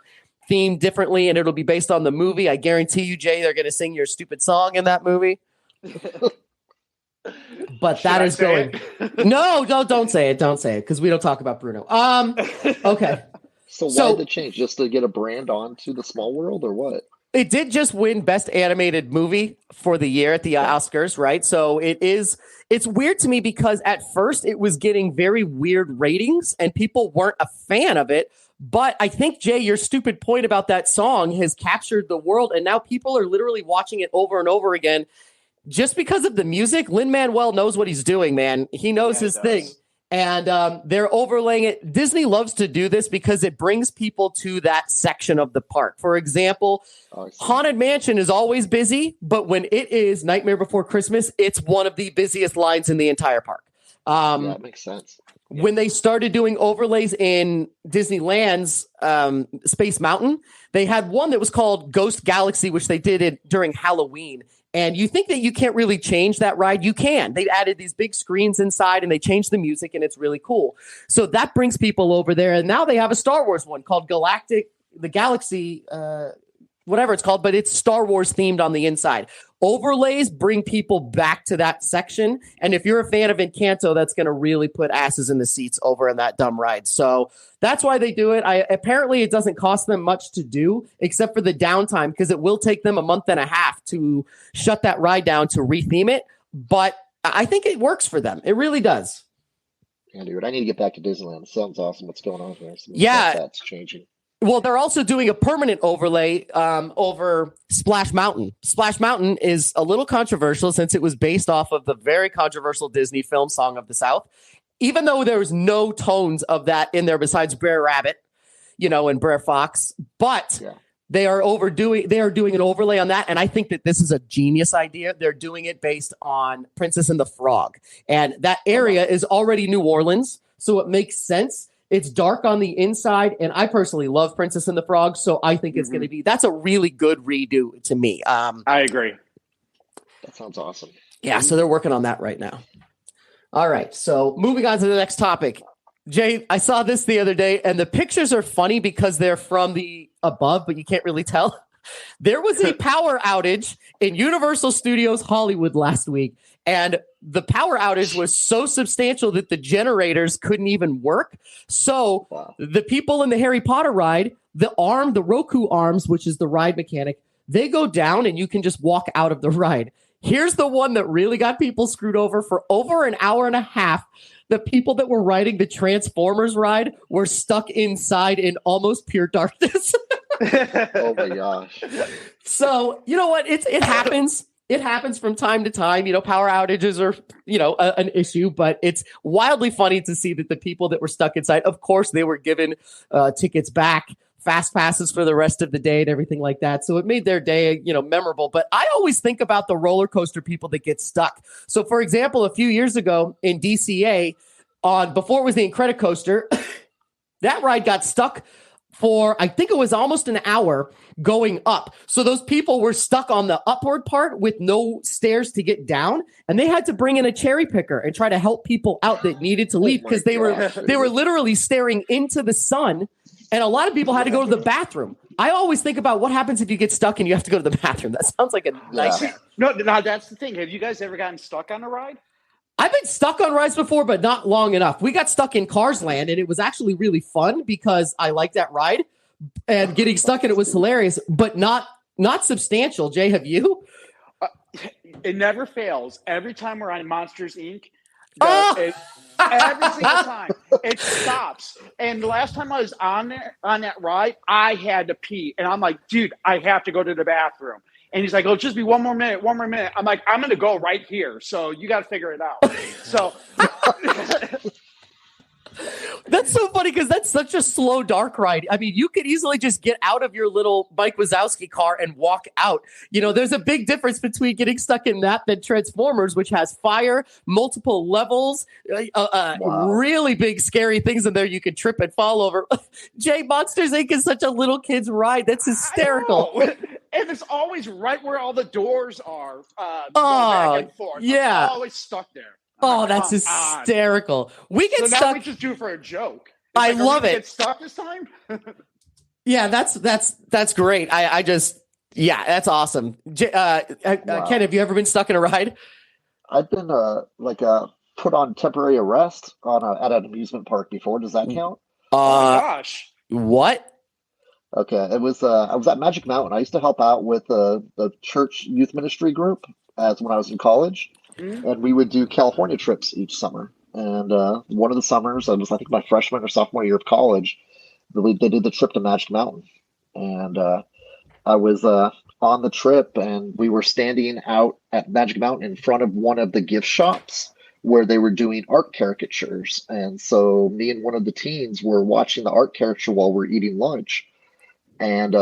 themed differently, and it'll be based on the movie. I guarantee you, Jay, they're going to sing your stupid song in that movie. But that is going. No, don't say it. Don't say it, because we don't talk about Bruno. Okay. So why the change? Just to get a brand onto the Small World, or what? It did just win Best Animated Movie for the year at the Oscars, right? So it's weird to me because at first it was getting very weird ratings and people weren't a fan of it. But I think, Jay, your stupid point about that song has captured the world, and now people are literally watching it over and over again just because of the music. Lin-Manuel knows what he's doing, man. He knows his thing. And they're overlaying it. Disney loves to do this because it brings people to that section of the park. For example, Haunted Mansion is always busy, but when it is Nightmare Before Christmas, it's one of the busiest lines in the entire park. Yeah, that makes sense. When they started doing overlays in Disneyland's Space Mountain, they had one that was called Ghost Galaxy, which they did during Halloween. And you think that you can't really change that ride? You can. They added these big screens inside and they changed the music, and it's really cool. So that brings people over there. And now they have a Star Wars one called Galactic the Galaxy, whatever it's called, but it's Star Wars themed on the inside. Overlays bring people back to that section. And if you're a fan of Encanto, that's going to really put asses in the seats over in that dumb ride. So that's why they do it. Apparently it doesn't cost them much to do except for the downtime, because it will take them a month and a half to shut that ride down to retheme it. But I think it works for them. It really does. Yeah, dude, I need to get back to Disneyland. It sounds awesome. What's going on here? That's changing. Well, they're also doing a permanent overlay over Splash Mountain. Splash Mountain is a little controversial since it was based off of the very controversial Disney film Song of the South, even though there was no tones of that in there besides Brer Rabbit, and Brer Fox. But they are doing an overlay on that. And I think that this is a genius idea. They're doing it based on Princess and the Frog. And that area is already New Orleans, so it makes sense. It's dark on the inside, and I personally love Princess and the Frog, so I think it's going to be – that's a really good redo to me. I agree. That sounds awesome. Yeah, so they're working on that right now. All right, so moving on to the next topic. Jay, I saw this the other day, and the pictures are funny because they're from the above, but you can't really tell. There was a power outage in Universal Studios Hollywood last week, and the power outage was so substantial that the generators couldn't even work. So the people in the Harry Potter ride, the Roku arms, which is the ride mechanic, they go down and you can just walk out of the ride. Here's the one that really got people screwed for over an hour and a half. The people that were riding the Transformers ride were stuck inside in almost pure darkness. Oh my gosh. So, you know what? It happens. It happens from time to time. Power outages are, an issue, but it's wildly funny to see that the people that were stuck inside, of course, they were given tickets back, fast passes for the rest of the day and everything like that. So it made their day, memorable. But I always think about the roller coaster people that get stuck. So, for example, a few years ago in DCA, before it was the Incredicoaster, that ride got stuck for, I think it was almost an hour going up. So those people were stuck on the upward part with no stairs to get down. And they had to bring in a cherry picker and try to help people out that needed to leave because they were literally staring into the sun. And a lot of people had to go to the bathroom. I always think about what happens if you get stuck and you have to go to the bathroom. That sounds like a nightmare. No, that's the thing. Have you guys ever gotten stuck on a ride? I've been stuck on rides before, but not long enough. We got stuck in Cars Land, and it was actually really fun because I liked that ride. And getting stuck in it was hilarious, but not substantial. Jay, have you? It never fails. Every time we're on Monsters, Inc., every single time it stops. And the last time I was on that ride, I had to pee. And I'm like, dude, I have to go to the bathroom. And he's like, oh, just be one more minute. I'm like, I'm going to go right here. So you got to figure it out. So that's so funny because that's such a slow, dark ride. I mean, you could easily just get out of your little Mike Wazowski car and walk out. There's a big difference between getting stuck in that than Transformers, which has fire, multiple levels, really big, scary things in there you could trip and fall over. Jay, Monsters, Inc. is such a little kid's ride. That's hysterical. And it's always right where all the doors are. Back and forth. Yeah. I'm always stuck there. That's hysterical. We get stuck. Now we just do it for a joke. I love it. Get stuck this time? Yeah, that's great. That's awesome. Ken, have you ever been stuck in a ride? I've been put on temporary arrest at an amusement park before. Does that count? Oh my gosh. What? Okay, it was. I was at Magic Mountain. I used to help out with the church youth ministry group when I was in college, and we would do California trips each summer. And one of the summers, I think my freshman or sophomore year of college, they did the trip to Magic Mountain, and I was on the trip, and we were standing out at Magic Mountain in front of one of the gift shops where they were doing art caricatures. And so me and one of the teens were watching the art caricature while we're eating lunch. And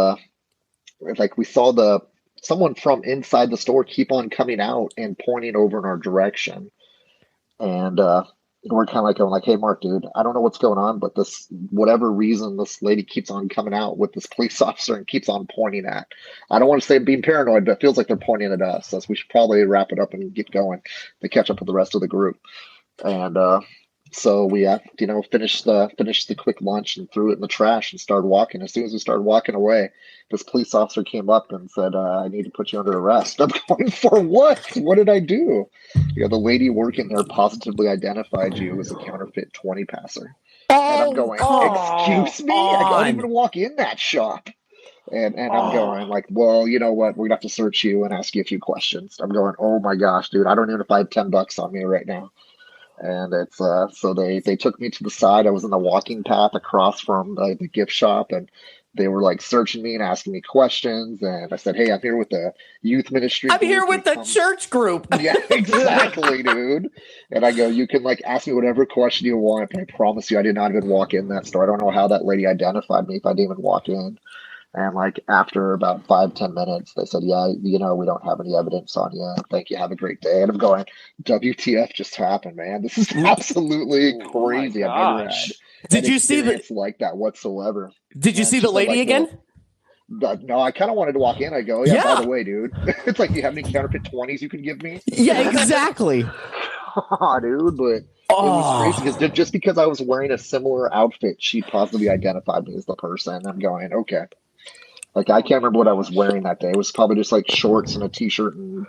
we saw someone from inside the store keep on coming out and pointing over in our direction. And we're kind of like going hey, Mark, dude, I don't know what's going on, but whatever reason, this lady keeps on coming out with this police officer and keeps on pointing at. I don't want to say being paranoid, but it feels like they're pointing at us. So we should probably wrap it up and get going to catch up with the rest of the group. And So we, finished the quick lunch and threw it in the trash and started walking. As soon as we started walking away, this police officer came up and said, "I need to put you under arrest." I'm going, for what? What did I do? The lady working there positively identified you as a counterfeit 20 passer. And I'm going, excuse me? I don't even walk in that shop. And I'm going like, well, you know what? We're gonna have to search you and ask you a few questions. I'm going, oh my gosh, dude, I don't even know if I have $10 on me right now. And it's so they took me to the side. I was in the walking path across from the gift shop, and they were like searching me and asking me questions. And I said, hey, I'm here with the youth ministry. I'm here with the church group. Yeah, exactly, dude. And I go, you can like ask me whatever question you want, but I promise you I did not even walk in that store. I don't know how that lady identified me if I didn't even walk in. And like after about 5-10 minutes, they said, yeah, we don't have any evidence on you. Thank you. Have a great day. And I'm going, WTF just happened, man. This is absolutely crazy. I've never had Did you see like that whatsoever. Did you see the lady again? No, I kind of wanted to walk in. I go, yeah, by the way, dude, it's like, do you have any counterfeit 20s you can give me? Yeah, exactly. Dude, but it was crazy because just because I was wearing a similar outfit, she positively identified me as the person. I'm going, okay. Like, I can't remember what I was wearing that day. It was probably just like shorts and a t-shirt and,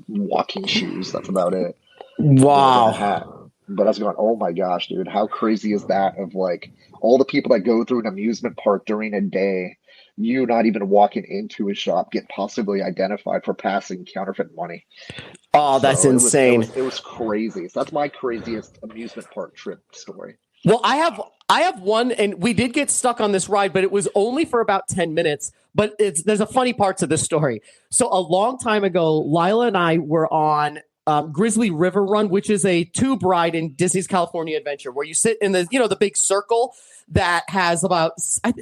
walking shoes. That's about it. Wow. But I was going, oh my gosh, dude, how crazy is that? Of like all the people that go through an amusement park during a day, you not even walking into a shop get possibly identified for passing counterfeit money. Oh, that's insane. It was crazy. So that's my craziest amusement park trip story. Well, I have one, and we did get stuck on this ride, but it was only for about 10 minutes. But there's a funny part to this story. So a long time ago, Lila and I were on Grizzly River Run, which is a tube ride in Disney's California Adventure, where you sit in the big circle that has about,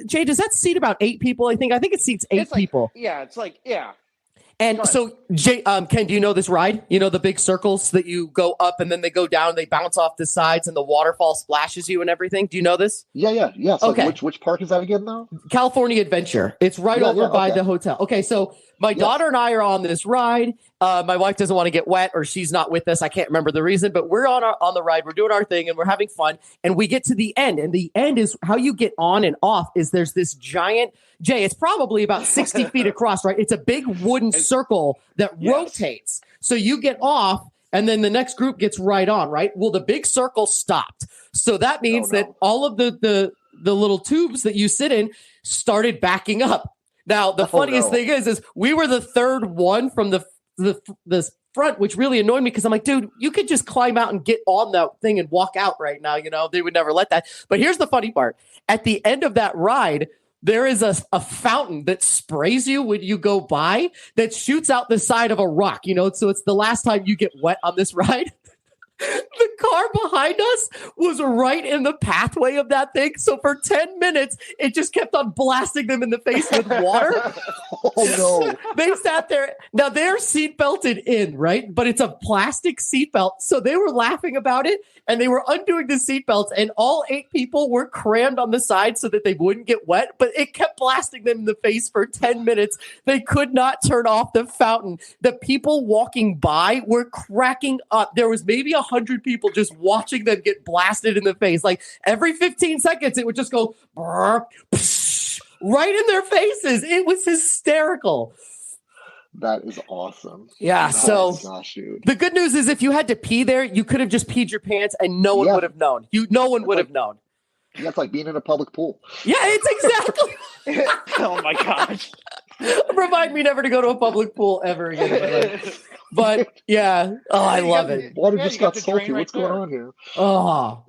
Jay, does that seat about 8 people? I think it seats 8 people. Yeah, it's like, yeah. And so, Jay, Ken, do you know this ride? You know the big circles that you go up and then they go down, they bounce off the sides, and the waterfall splashes you and everything. Do you know this? Yeah. So okay. Which park is that again, though? California Adventure. It's right over by the hotel. Okay, so my daughter and I are on this ride. My wife doesn't want to get wet, or she's not with us. I can't remember the reason, but we're on the ride. We're doing our thing, and we're having fun. And we get to the end, and the end is how you get on and off. Is there's this giant, Jay, it's probably about 60 feet across, right? It's a big wooden circle that rotates. So you get off, and then the next group gets right on, right? Well, the big circle stopped. So that means that all of the little tubes that you sit in started backing up. Now, the funniest thing is we were the third one from the front, which really annoyed me because I'm like, dude, you could just climb out and get on that thing and walk out right now. They would never let that. But here's the funny part. At the end of that ride, there is a fountain that sprays you when you go by that shoots out the side of a rock, so it's the last time you get wet on this ride. The car behind us was right in the pathway of that thing. So for 10 minutes, it just kept on blasting them in the face with water. Oh, no. They sat there. Now, they're seatbelted in, right? But it's a plastic seatbelt. So they were laughing about it, and they were undoing the seatbelts, and all 8 people were crammed on the side so that they wouldn't get wet. But it kept blasting them in the face for 10 minutes. They could not turn off the fountain. The people walking by were cracking up. There was maybe 100 people just watching them get blasted in the face. Like every 15 seconds, it would just go brr, psh, right in their faces. It was hysterical. That is awesome. Yeah. So the good news is if you had to pee there, you could have just peed your pants and no one would have known. No one would have known. Yeah, it's like being in a public pool. Yeah, it's exactly. Oh my gosh. Remind me never to go to a public pool ever again. But yeah, I love it. Water just got salty. What's going on here? Oh,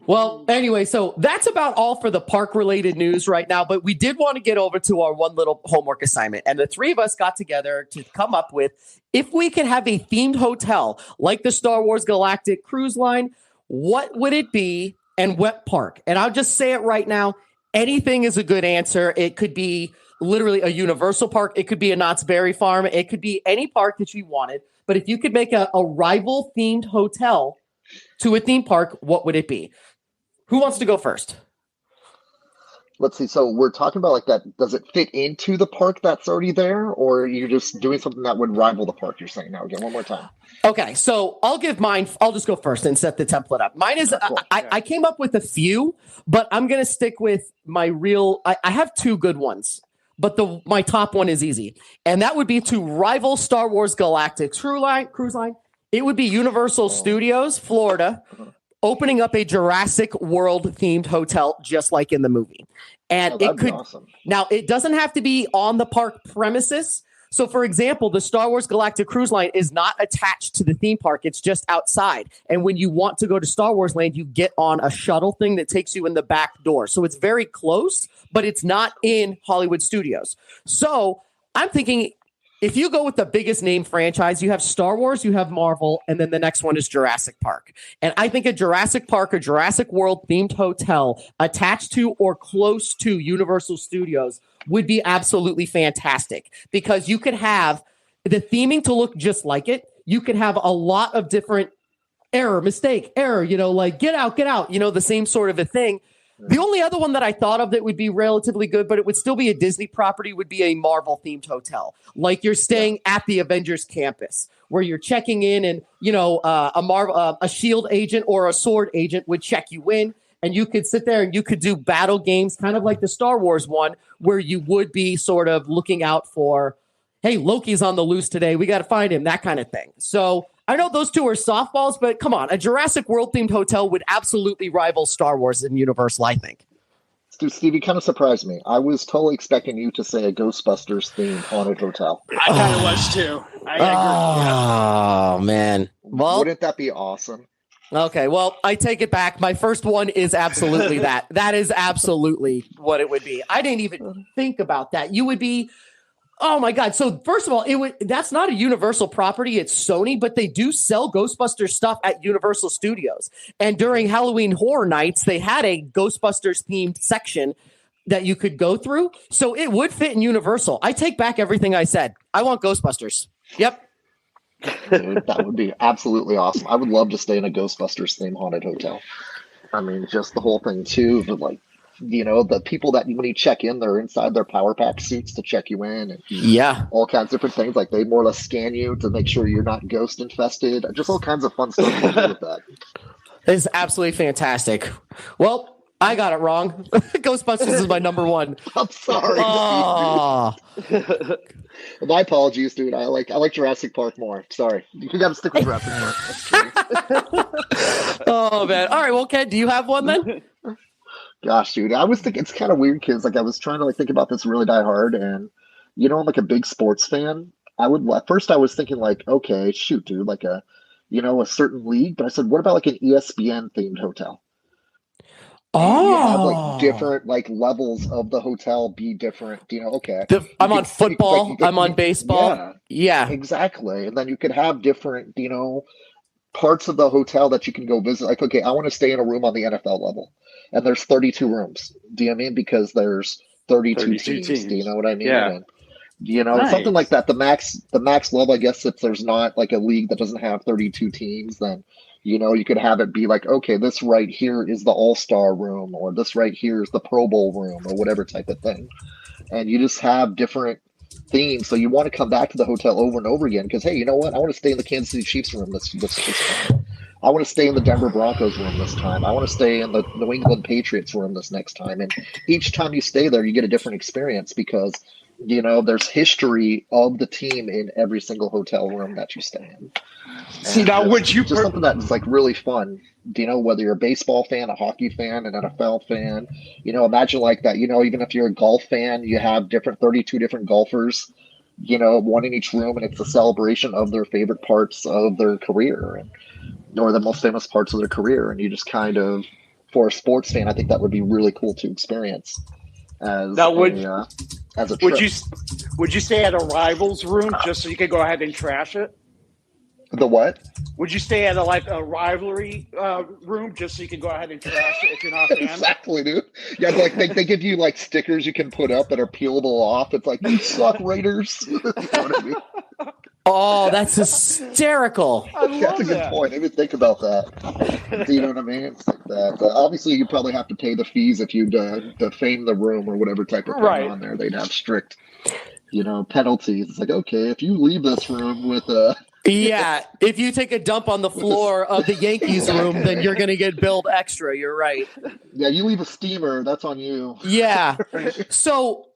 well, anyway, so that's about all for the park related news right now. But we did want to get over to our one little homework assignment. And the 3 of us got together to come up with, if we could have a themed hotel like the Star Wars Galactic Cruise Line, what would it be and what park? And I'll just say it right now. Anything is a good answer. It could be literally a Universal park. It could be a Knott's Berry Farm. It could be any park that you wanted. But if you could make a rival themed hotel to a theme park, what would it be? Who wants to go first? let's see. So we're talking about like that. Does it fit into the park that's already there, or are you just doing something that would rival the park? You're saying now again, one more time. Okay, so I'll give mine. I'll just go first and set the template up. Mine is, Cool. I came up with a few, but I'm going to stick with my real, I have two good ones, but my top one is easy. And that would be to rival Star Wars Galactic Cruise Line. It would be Universal Studios, Florida, opening up a Jurassic World themed hotel, just like in the movie. And it could, awesome. Now it doesn't have to be on the park premises. So, for example, the Star Wars Galactic Cruise Line is not attached to the theme park. It's just outside. And when you want to go to Star Wars Land, you get on a shuttle thing that takes you in the back door. So it's very close, but it's not in Hollywood Studios. So I'm thinking if you go with the biggest name franchise, you have Star Wars, you have Marvel, and then the next one is Jurassic Park. And I think a Jurassic Park or Jurassic World themed hotel attached to or close to Universal Studios would be absolutely fantastic, because you could have the theming to look just like it. You could have a lot of different error, like get out, the same sort of a thing. The only other one that I thought of that would be relatively good, but it would still be a Disney property, would be a Marvel themed hotel. Like you're staying at the Avengers campus where you're checking in, and, a shield agent or a sword agent would check you in, and you could sit there and you could do battle games, kind of like the Star Wars one, where you would be sort of looking out for, hey, Loki's on the loose today, we got to find him, that kind of thing. So I know those two are softballs, but come on, a Jurassic World themed hotel would absolutely rival Star Wars and Universal, I think. Dude, Steve, you kind of surprised me. I was totally expecting you to say a Ghostbusters themed haunted hotel. I kind of was too. I agree. Oh, man. Well, wouldn't that be awesome? Okay, well, I take it back. My first one is absolutely that. That is absolutely what it would be. I didn't even think about that. You would be, oh my God. So first of all, that's not a Universal property. It's Sony, but they do sell Ghostbusters stuff at Universal Studios. And during Halloween Horror Nights, they had a Ghostbusters themed section that you could go through. So it would fit in Universal. I take back everything I said. I want Ghostbusters. Yep. Dude, that would be absolutely awesome. I would love to stay in a Ghostbusters themed haunted hotel. I mean, just the whole thing too, but like, the people that when you check in, they're inside their power pack suits to check you in, and all kinds of different things. Like they more or less scan you to make sure you're not ghost infested. Just all kinds of fun stuff to do with that. It's absolutely fantastic. Well, I got it wrong. Ghostbusters is my number one. I'm sorry. Oh. My apologies, dude. I like Jurassic Park more. Sorry. You got to stick with Jurassic Park. Oh, man. All right. Well, Ken, do you have one then? Gosh, dude. I was thinking it's kind of weird because I was trying to think about this really die hard, and I'm like a big sports fan. I was thinking okay, shoot, dude, like a certain league. But I said, what about like an ESPN themed hotel? Oh, you have different levels of the hotel be different. Okay, I'm on football. I'm on baseball. Yeah, exactly. And then you could have different, parts of the hotel that you can go visit. Like, okay, I want to stay in a room on the NFL level, and there's 32 rooms. Do you know what I mean? Because there's 32 teams. Do you know what I mean? Yeah. And, nice. Something like that. The max level, I guess, if there's not like a league that doesn't have 32 teams, then you could have it be like, okay, this right here is the All-Star room, or this right here is the Pro Bowl room, or whatever type of thing. And you just have different themes. So you want to come back to the hotel over and over again because, hey, you know what? I want to stay in the Kansas City Chiefs room this time. I want to stay in the Denver Broncos room this time. I want to stay in the New England Patriots room this next time. And each time you stay there, you get a different experience because, there's history of the team in every single hotel room that you stay in. See, now would you just something that's really fun? Whether you're a baseball fan, a hockey fan, an NFL fan, imagine like that. Even if you're a golf fan, you have 32 different golfers, one in each room, and it's a celebration of their favorite parts of their career, or the most famous parts of their career. And you just kind of, for a sports fan, I think that would be really cool to experience. As a trip. Would you stay at a rival's room just so you could go ahead and trash it? The what? Would you stay at a rivalry room just so you can go ahead and trash it if you're not a fan? Exactly, dude. Yeah, they give you stickers you can put up that are peelable off. It's like, you suck, Raiders. You know what I mean? Oh, that's hysterical. I love That's a good that. point. I didn't think about that. Do you know what I mean? It's like that. Obviously, you probably have to pay the fees if you defame the room or whatever type of thing Right. on there. They'd have strict, penalties. It's like, okay, if you leave this room with Yeah, if you take a dump on the floor of the Yankees room, then you're going to get billed extra. You're right. yeah, you leave a steamer, that's on you. Yeah. So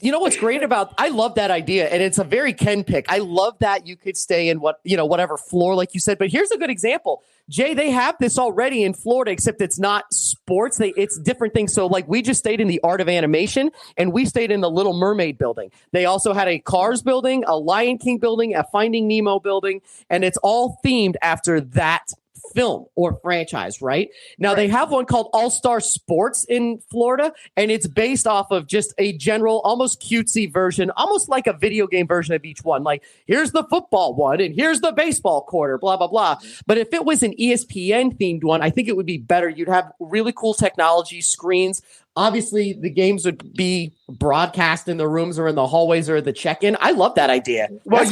you know what's great about, I love that idea, and it's a very Ken pick. I love that you could stay in whatever floor, like you said. But here's a good example. Jay, they have this already in Florida, except it's not sports. It's different things. So like we just stayed in the Art of Animation, and we stayed in the Little Mermaid building. They also had a Cars building, a Lion King building, a Finding Nemo building, and it's all themed after that film or franchise, right? Now they have one called All-Star Sports in Florida, and it's based off of just a general, almost cutesy version, almost like a video game version of each one. Like, here's the football one, and here's the baseball quarter, blah, blah, blah. But if it was an ESPN themed one, I think it would be better. You'd have really cool technology, screens. Obviously, the games would be broadcast in the rooms or in the hallways or the check-in. I love that idea. Well,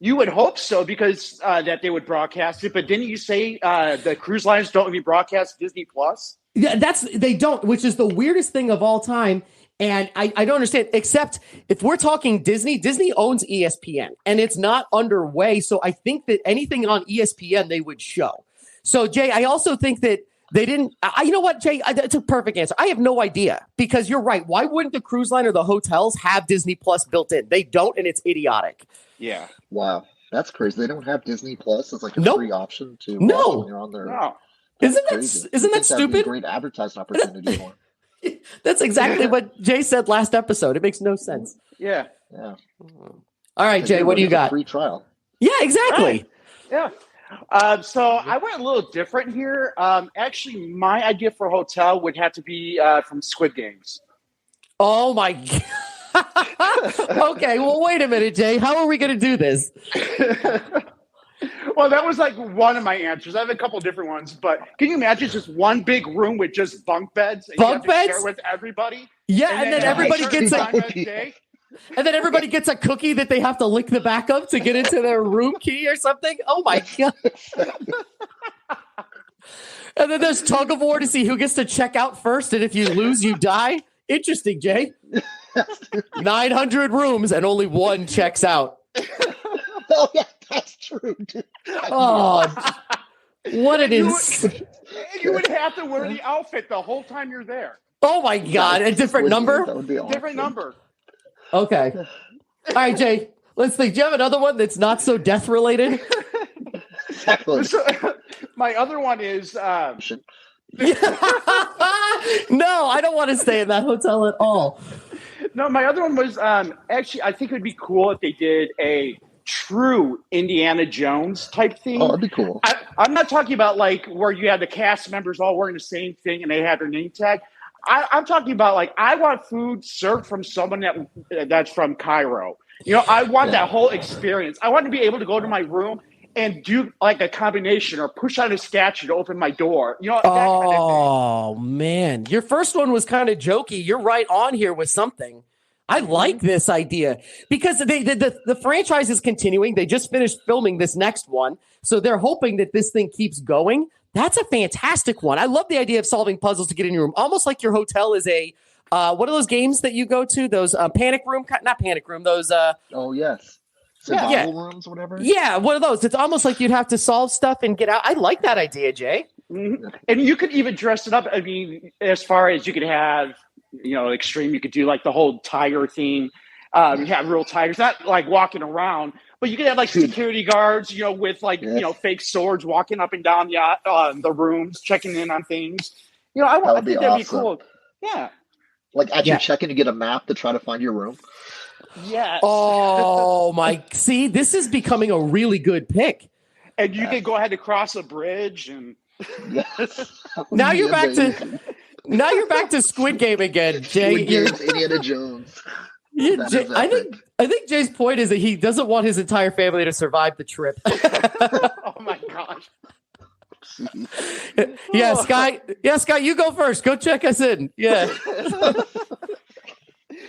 you would hope so, because that they would broadcast it. But didn't you say the cruise lines don't even broadcast Disney Plus? Yeah, they don't, which is the weirdest thing of all time. And I don't understand, except if we're talking Disney owns ESPN, and it's not underway. So I think that anything on ESPN they would show. So, Jay, I also think that they didn't. You know what, Jay? That's a perfect answer. I have no idea, because you're right. Why wouldn't the cruise line or the hotels have Disney Plus built in? They don't, and it's idiotic. Yeah. Wow, that's crazy. They don't have Disney Plus as like a Nope. free option to No. watch when you're on there. No. Isn't Crazy. that You'd think that'd be a stupid? great advertising opportunity for 'em. That's exactly what Jay said last episode. It makes no sense. Yeah. Yeah. All right, Jay, what do you got? Free trial. Yeah, exactly. Right. Yeah. So I went a little different here. Actually, my idea for a hotel would have to be from Squid Games. Oh my God. Okay, well, wait a minute, Jay. How are we going to do this? Well, that was like one of my answers. I have a couple different ones, but can you imagine just one big room with just bunk beds? And Bunk you have to beds? share with everybody. Yeah, and then everybody gets time a of day. cookie that they have to lick the back of to get into their room key or something. Oh my God. And then there's tug of war to see who gets to check out first, and if you lose, you die. Interesting, Jay. 900 rooms and only one checks out. Oh yeah, that's true, dude. Oh, what an You insane. would have to wear the outfit the whole time you're there. Oh my God, a different number? That would be awesome. Different number. Okay. All right, Jay, let's think. Do you have another one that's not so death related? Exactly. So, my other one is No, I don't want to stay in that hotel at all. no. My other one was actually, I think it would be cool if they did a true Indiana Jones type theme. Oh, that'd be cool. I'm not talking about like where you have the cast members all wearing the same thing and they have their name tag. I'm talking about like, I want food served from someone that's from Cairo. I want that whole experience. I want to be able to go to my room and do like a combination or push out a statue to open my door. That kind of thing. Oh, man. Your first one was kind of jokey. You're right on here with something. I like this idea because the franchise is continuing. They just finished filming this next one. So they're hoping that this thing keeps going. That's a fantastic one. I love the idea of solving puzzles to get in your room. Almost like your hotel is a, what are those games that you go to? Those not panic room, those. Oh, yes. Survival rooms, whatever. Yeah, one of those. It's almost like you'd have to solve stuff and get out. I like that idea, Jay. Mm-hmm. And you could even dress it up. I mean, as far as you could have, extreme, you could do like the whole tiger theme. You have real tigers, not like walking around, but you could have like security guards, with like, fake swords walking up and down the rooms, checking in on things. I think that'd be cool. Yeah. Like at your check-in, you get a map to try to find your room. Yes. Oh my! See, this is becoming a really good pick. And you can go ahead and cross a bridge, and now you're back to Squid Game again, Jay. Squid Game's Indiana Jones. Yeah, Jay, I think Jay's point is that he doesn't want his entire family to survive the trip. Oh my gosh. Yeah, Sky. Yeah, Sky, you go first. Go check us in. Yeah.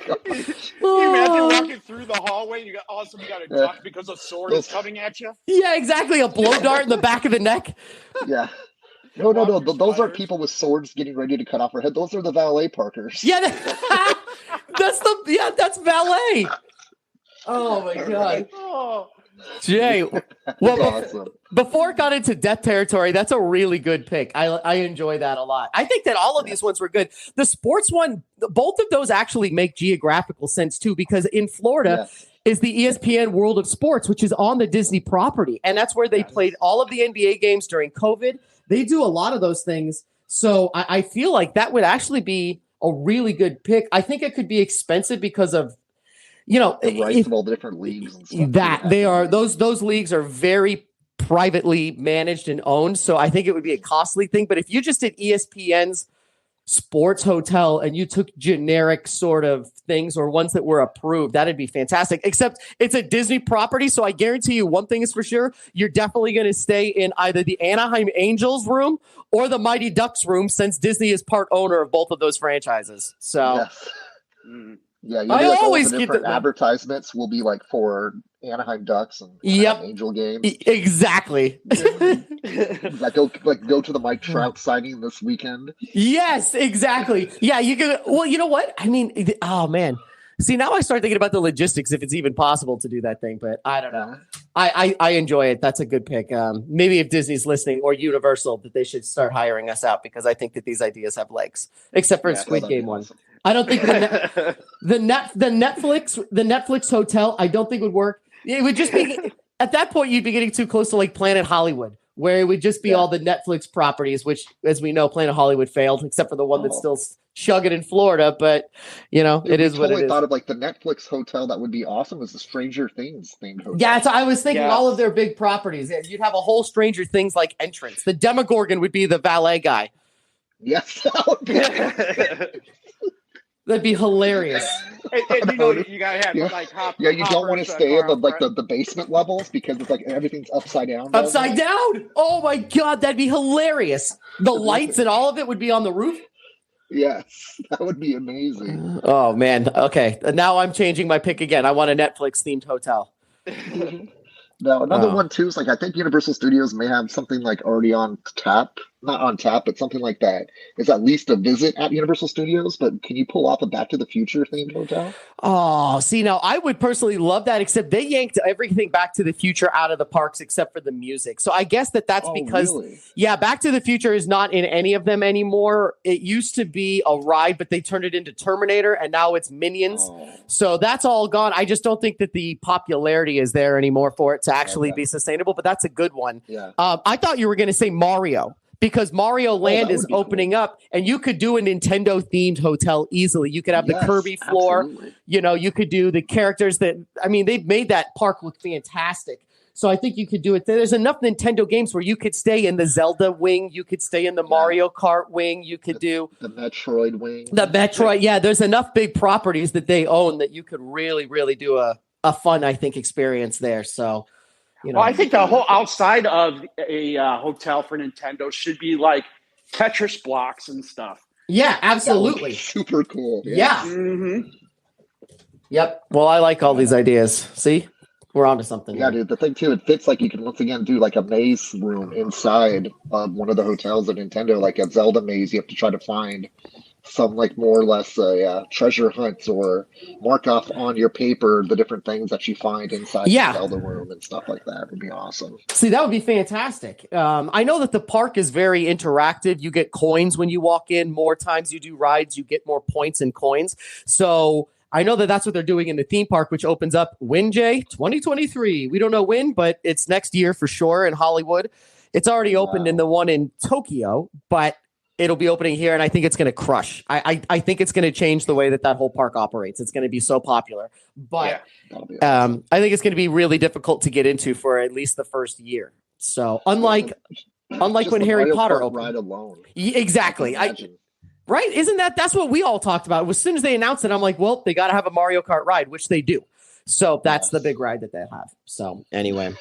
you imagine walking through the hallway, you got all of a sudden you got a duck because a sword is coming at you? Yeah, exactly. A blow dart in the back of the neck. Yeah. No. Those aren't people with swords getting ready to cut off her head. Those are the valet parkers. Yeah, that's valet. Oh my god. Oh. Jay, well, Awesome. before it got into death territory, that's a really good pick. I enjoy that a lot. I think that all of these ones were good. The sports one, both of those actually make geographical sense too, because in Florida is the ESPN World of Sports, which is on the Disney property. And that's where they played all of the NBA games during COVID. They do a lot of those things. So I feel like that would actually be a really good pick. I think it could be expensive because of, the rights of all the different leagues and stuff. Those leagues are very privately managed and owned. So I think it would be a costly thing. But if you just did ESPN's sports hotel and you took generic sort of things or ones that were approved, that'd be fantastic. Except it's a Disney property. So I guarantee you one thing is for sure. You're definitely going to stay in either the Anaheim Angels room or the Mighty Ducks room, since Disney is part owner of both of those franchises. So yes. Yeah, I always get the advertisements will be like for Anaheim Ducks and Angel games. Exactly. Like go to the Mike Trout signing this weekend. Yes, exactly. Yeah, you can. Well, you know what? I mean, oh man. See, now I start thinking about the logistics, if it's even possible to do that thing, but I don't know. I enjoy it. That's a good pick. Maybe if Disney's listening or Universal, that they should start hiring us out, because I think that these ideas have legs, except for Squid Game one. Awesome. I don't think the Netflix hotel, I don't think would work. It would just be, at that point, you'd be getting too close to like Planet Hollywood, where it would just be all the Netflix properties, which, as we know, Planet Hollywood failed, except for the one that's still chugging in Florida. But, it is what it is. I thought of like the Netflix hotel that would be awesome is the Stranger Things themed hotel. Yeah, so I was thinking all of their big properties. You'd have a whole Stranger Things like entrance. The Demogorgon would be the valet guy. Yes, that would be That'd be hilarious. And you gotta have like you don't want to stay in the basement levels, because it's like everything's upside down. Upside down. Oh my god, that'd be hilarious. The lights and all of it would be on the roof. Yes, that would be amazing. Oh man. Okay, now I'm changing my pick again. I want a Netflix themed hotel. Now, another one too is like, I think Universal Studios may have something like already on tap, not on tap, but something like that. It's at least a visit at Universal Studios, but can you pull off a Back to the Future themed hotel? Oh, see, now I would personally love that, except they yanked everything Back to the Future out of the parks except for the music. So I guess that's because, Back to the Future is not in any of them anymore. It used to be a ride, but they turned it into Terminator, and now it's Minions. So that's all gone. I just don't think that the popularity is there anymore for it to actually be sustainable, but that's a good one. Yeah. I thought you were going to say Mario, because Mario Land is opening up, and you could do a Nintendo themed hotel easily. You could have the Kirby floor. Absolutely. You could do the characters they've made that park look fantastic. So I think you could do it. There's enough Nintendo games where you could stay in the Zelda wing. You could stay in the Mario Kart wing. You could do the Metroid wing. The Metroid. Yeah, there's enough big properties that they own that you could really, really do a fun, I think, experience there. So, Well, I think the whole outside of a hotel for Nintendo should be like Tetris blocks and stuff. Yeah, absolutely. Super cool. Yeah. Mm-hmm. Yep. Well, I like all these ideas. See? We're onto something. Yeah, dude. The thing too, it fits like you can once again do like a maze room inside of one of the hotels at Nintendo, like a Zelda maze. You have to try to find some like more or less treasure hunts, or mark off on your paper the different things that you find inside the Zelda room and stuff like that. Would be awesome. See, that would be fantastic. I know that the park is very interactive. You get coins when you walk in. More times you do rides, you get more points and coins. So I know that that's what they're doing in the theme park, which opens up when, Jay? 2023. We don't know when, but it's next year for sure in Hollywood. It's already opened in the one in Tokyo, but it'll be opening here, and I think it's going to crush. I think it's going to change the way that whole park operates. It's going to be so popular. But awesome. I think it's going to be really difficult to get into for at least the first year. So unlike when Harry Potter opened. Ride alone. Exactly. Right? Isn't that's what we all talked about? As soon as they announced it, I'm like, well, they got to have a Mario Kart ride, which they do. So that's the big ride that they have. So anyway.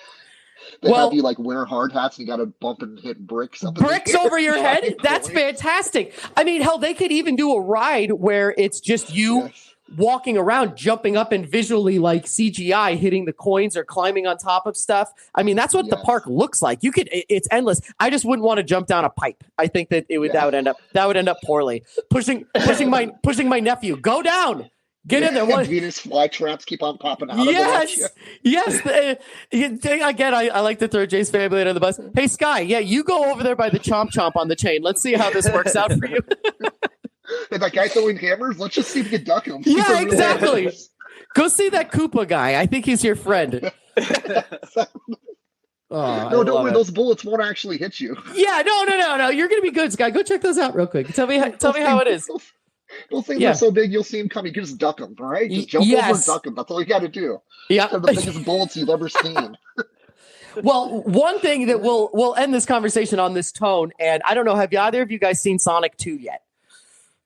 They have you like wear hard hats and you got to bump and hit bricks. Bricks over your head? That's fantastic. I mean, hell, they could even do a ride where it's just you walking around, jumping up and visually like CGI hitting the coins or climbing on top of stuff. I mean, that's what the park looks like. It's endless. I just wouldn't want to jump down a pipe. I think that that would end up poorly. Pushing my nephew, go down. Get in there. Venus flytraps keep on popping out. Yes. Again, I like to throw Jay's family under the bus. Hey, Sky, you go over there by the chomp on the chain. Let's see how this works out for you. And that guy throwing hammers, let's just see if we can duck him. Yeah, exactly. Go see that Koopa guy. I think he's your friend. No, don't worry. Those bullets won't actually hit you. Yeah, no. You're going to be good, Sky. Go check those out real quick. Tell me how it is. Those things are so big, you'll see them coming. You can just duck them, all right? Just jump over and duck them. That's all you got to do. Yeah. They're the biggest bullets you've ever seen. Well, one thing that we'll end this conversation on this tone, and I don't know, have either of you guys seen Sonic 2 yet?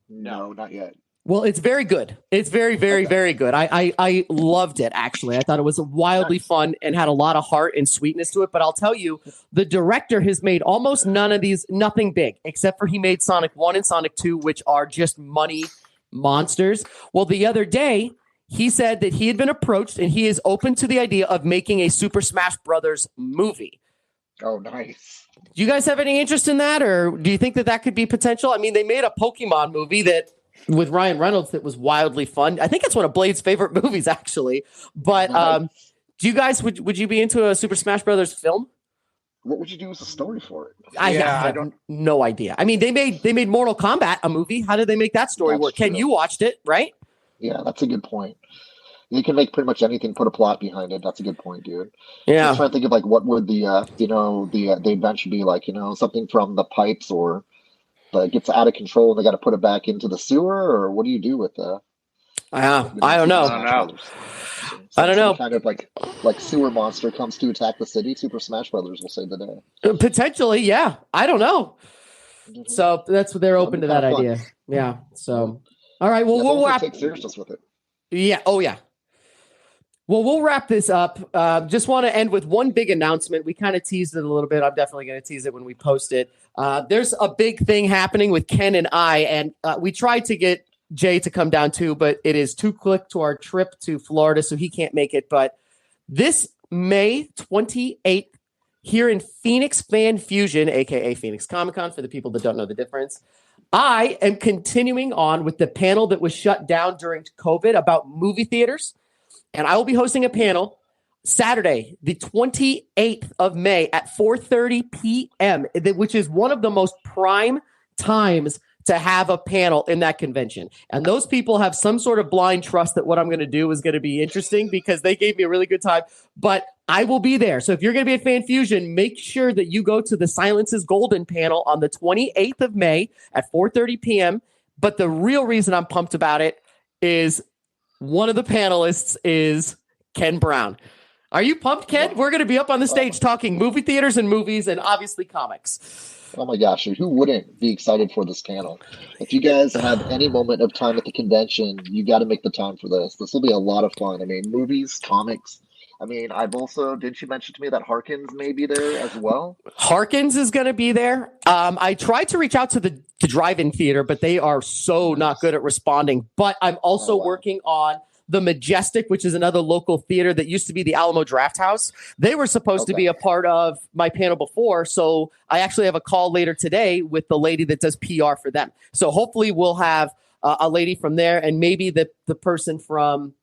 No, not yet. Well, it's very good. It's very, very, very good. I loved it, actually. I thought it was wildly fun and had a lot of heart and sweetness to it. But I'll tell you, the director has made almost nothing big, except for he made Sonic 1 and Sonic 2, which are just money monsters. Well, the other day, he said that he had been approached and he is open to the idea of making a Super Smash Brothers movie. Oh, nice. Do you guys have any interest in that, or do you think that could be potential? I mean, they made a Pokemon movie with Ryan Reynolds that was wildly fun. I think it's one of Blade's favorite movies, actually. But do you guys would you be into a Super Smash Brothers film? What would you do as a story for it? I have no idea. I mean, they made Mortal Kombat a movie. How did they make that story work? Ken, you watched it, right? Yeah, that's a good point. You can make pretty much anything, put a plot behind it. That's a good point, dude. Yeah. I'm trying to think of like what would the adventure be like? Something from the pipes, or it gets out of control and they got to put it back into the sewer, or what do you do with the? I don't know. I don't know. Kind of like sewer monster comes to attack the city. Super Smash Brothers will save the day. Potentially, yeah. I don't know. Mm-hmm. So that's what they're open to that idea. Yeah. So, all right. Well, we'll take seriousness with it. Yeah. Oh, yeah. Well, we'll wrap this up. Just want to end with one big announcement. We kind of teased it a little bit. I'm definitely going to tease it when we post it. There's a big thing happening with Ken and I, and we tried to get Jay to come down too, but it is too quick to our trip to Florida, so he can't make it. But this May 28th, here in Phoenix Fan Fusion, aka Phoenix Comic Con, for the people that don't know the difference, I am continuing on with the panel that was shut down during COVID about movie theaters. And I will be hosting a panel Saturday, the 28th of May at 4:30 p.m., which is one of the most prime times to have a panel in that convention. And those people have some sort of blind trust that what I'm going to do is going to be interesting because they gave me a really good time. But I will be there. So if you're going to be at Fan Fusion, make sure that you go to the Silence is Golden panel on the 28th of May at 4:30 p.m. But the real reason I'm pumped about it is one of the panelists is Ken Brown. Are you pumped, Ken? We're going to be up on the stage talking movie theaters and movies and obviously comics. Oh my gosh, who wouldn't be excited for this panel? If you guys have any moment of time at the convention, you got to make the time for this. This will be a lot of fun. I mean, movies, comics. I mean, didn't you mention to me that Harkins may be there as well? Harkins is going to be there. I tried to reach out to the drive-in theater, but they are so not good at responding. But I'm also working on the Majestic, which is another local theater that used to be the Alamo Drafthouse. They were supposed to be a part of my panel before. So I actually have a call later today with the lady that does PR for them. So hopefully we'll have a lady from there and maybe the person from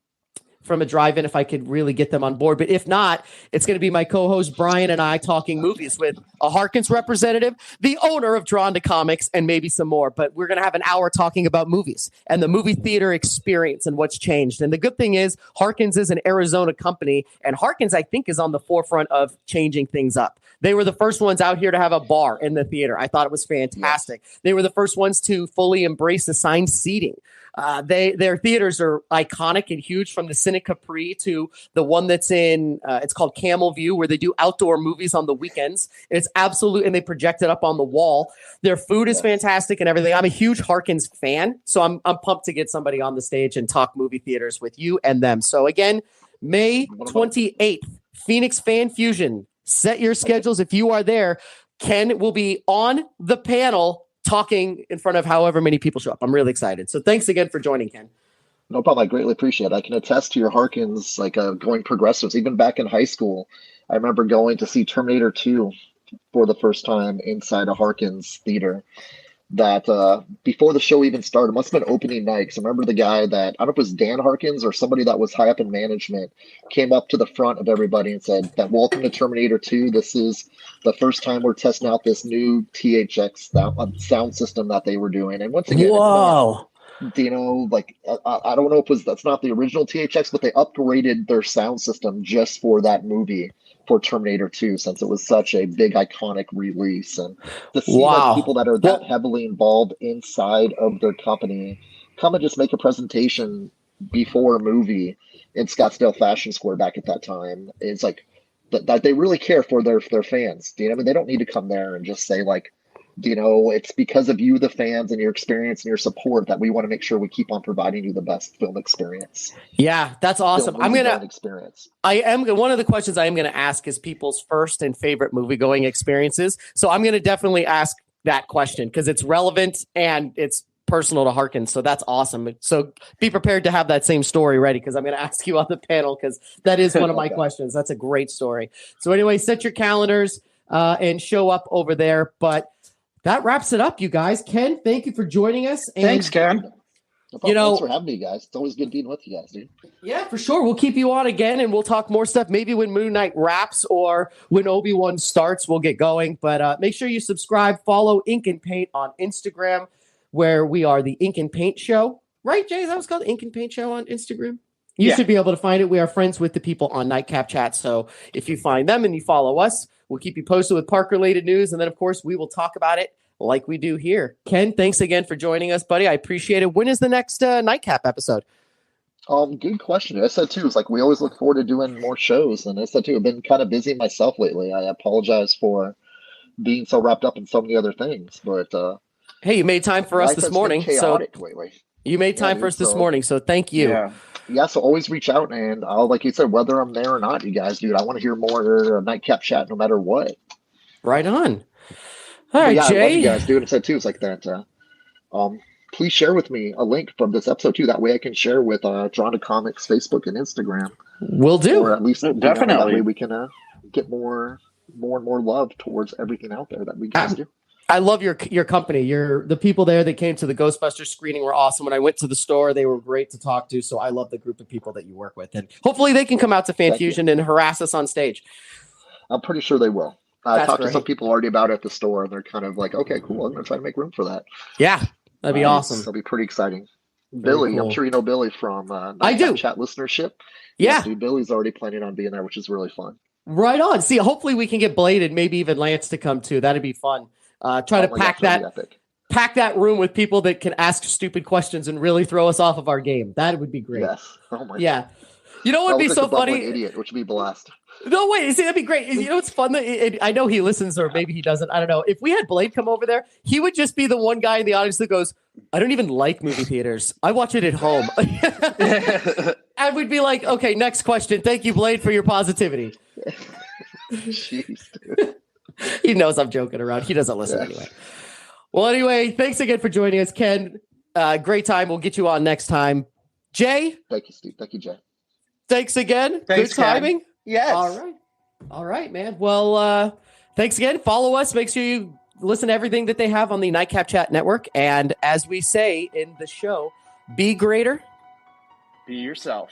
a drive-in if I could really get them on board. But if not, it's going to be my co-host Brian and I talking movies with a Harkins representative, the owner of Drawn to Comics, and maybe some more. But we're going to have an hour talking about movies and the movie theater experience and what's changed. And the good thing is Harkins is an Arizona company, and Harkins, I think, is on the forefront of changing things up. They were the first ones out here to have a bar in the theater. I thought it was fantastic. Yes. They were the first ones to fully embrace assigned seating. Their theaters are iconic and huge, from the Cine Capri to the one that's in, it's called Camel View, where they do outdoor movies on the weekends. It's absolute, and they project it up on the wall. Their food is fantastic and everything. I'm a huge Harkins fan, so I'm pumped to get somebody on the stage and talk movie theaters with you and them. So again, May 28th, Phoenix Fan Fusion. Set your schedules if you are there. Ken will be on the panel talking in front of however many people show up. I'm really excited. So thanks again for joining, Ken. No problem. I greatly appreciate it. I can attest to your Harkins, like going progressives. Even back in high school, I remember going to see Terminator 2 for the first time inside a Harkins theater. That before the show even started, must have been opening night. 'Cause I remember the guy that, I don't know if it was Dan Harkins or somebody that was high up in management, came up to the front of everybody and said that welcome to Terminator 2. This is the first time we're testing out this new THX sound system that they were doing. And once again, Whoa. like I don't know if that's not the original THX, but they upgraded their sound system just for that movie, for Terminator 2, since it was such a big iconic release. And to see like people that are that heavily involved inside of their company come and just make a presentation before a movie in Scottsdale Fashion Square back at that time, it's like that they really care for their fans. I mean, they don't need to come there and just say like, it's because of you, the fans, and your experience and your support that we want to make sure we keep on providing you the best film experience. Yeah, that's awesome. One of the questions I am going to ask is people's first and favorite movie going experiences. So I'm going to definitely ask that question because it's relevant and it's personal to Harkins. So that's awesome. So be prepared to have that same story ready because I'm going to ask you on the panel because that is one of my questions. That's a great story. So anyway, set your calendars and show up over there. But that wraps it up, you guys. Ken, thank you for joining us. And, thanks, Ken. Thanks for having me, guys. It's always good being with you guys, dude. Yeah, for sure. We'll keep you on again, and we'll talk more stuff. Maybe when Moon Knight wraps or when Obi-Wan starts, we'll get going. But make sure you subscribe, follow Ink and Paint on Instagram, where we are the Ink and Paint Show. Right, Jay? Is that what's called? Ink and Paint Show on Instagram? You should be able to find it. We are friends with the people on Nightcap Chat. So if you find them and you follow us, we'll keep you posted with park-related news. And then, of course, we will talk about it like we do here. Ken, thanks again for joining us, buddy. I appreciate it. When is the next Nightcap episode? Good question. I said too, it's like we always look forward to doing more shows. And I said too, I've been kind of busy myself lately. I apologize for being so wrapped up in so many other things. But hey, you made time for us this morning. Lately. You made time for us this morning, so thank you. Yeah, so always reach out, and I'll, like you said, whether I'm there or not, you guys, dude, I want to hear more Nightcap Chat no matter what. Right on. All right, Jay. I love you guys, dude. I said too, it's like that. Please share with me a link from this episode too. That way I can share with Drawn to Comics Facebook and Instagram. Will do. Or at least definitely that way we can get more and more love towards everything out there that we guys do. I love your company. The people there that came to the Ghostbusters screening were awesome. When I went to the store, they were great to talk to. So I love the group of people that you work with, and hopefully they can come out to Fan Fusion and harass us on stage. I'm pretty sure they will. I talked to some people already about it at the store, and they're kind of like, okay, cool. I'm going to try to make room for that. Yeah, that'd be awesome. That'll be pretty exciting. Billy, cool. I'm sure you know Billy from Nightcap Chat listenership. Yeah. Dude, Billy's already planning on being there, which is really fun. Right on. See, hopefully we can get Blade and maybe even Lance to come too. That'd be fun. Try to pack that room with people that can ask stupid questions and really throw us off of our game. That would be great. Yes. Oh my God. You know what would be so funny? Idiot, which would be blast. No, wait. See, that'd be great. You know what's fun? I know he listens, or maybe he doesn't. I don't know. If we had Blade come over there, he would just be the one guy in the audience that goes, I don't even like movie theaters. I watch it at home. And we'd be like, okay, next question. Thank you, Blade, for your positivity. Jeez, dude. He knows I'm joking around. He doesn't listen anyway. Well, anyway, thanks again for joining us, Ken. Great time. We'll get you on next time. Jay? Thank you, Steve. Thank you, Jay. Thanks again. Thanks, good timing. Ken. Yes. All right, man. Well, thanks again. Follow us. Make sure you listen to everything that they have on the Nightcap Chat Network. And as we say in the show, be greater. Be yourself.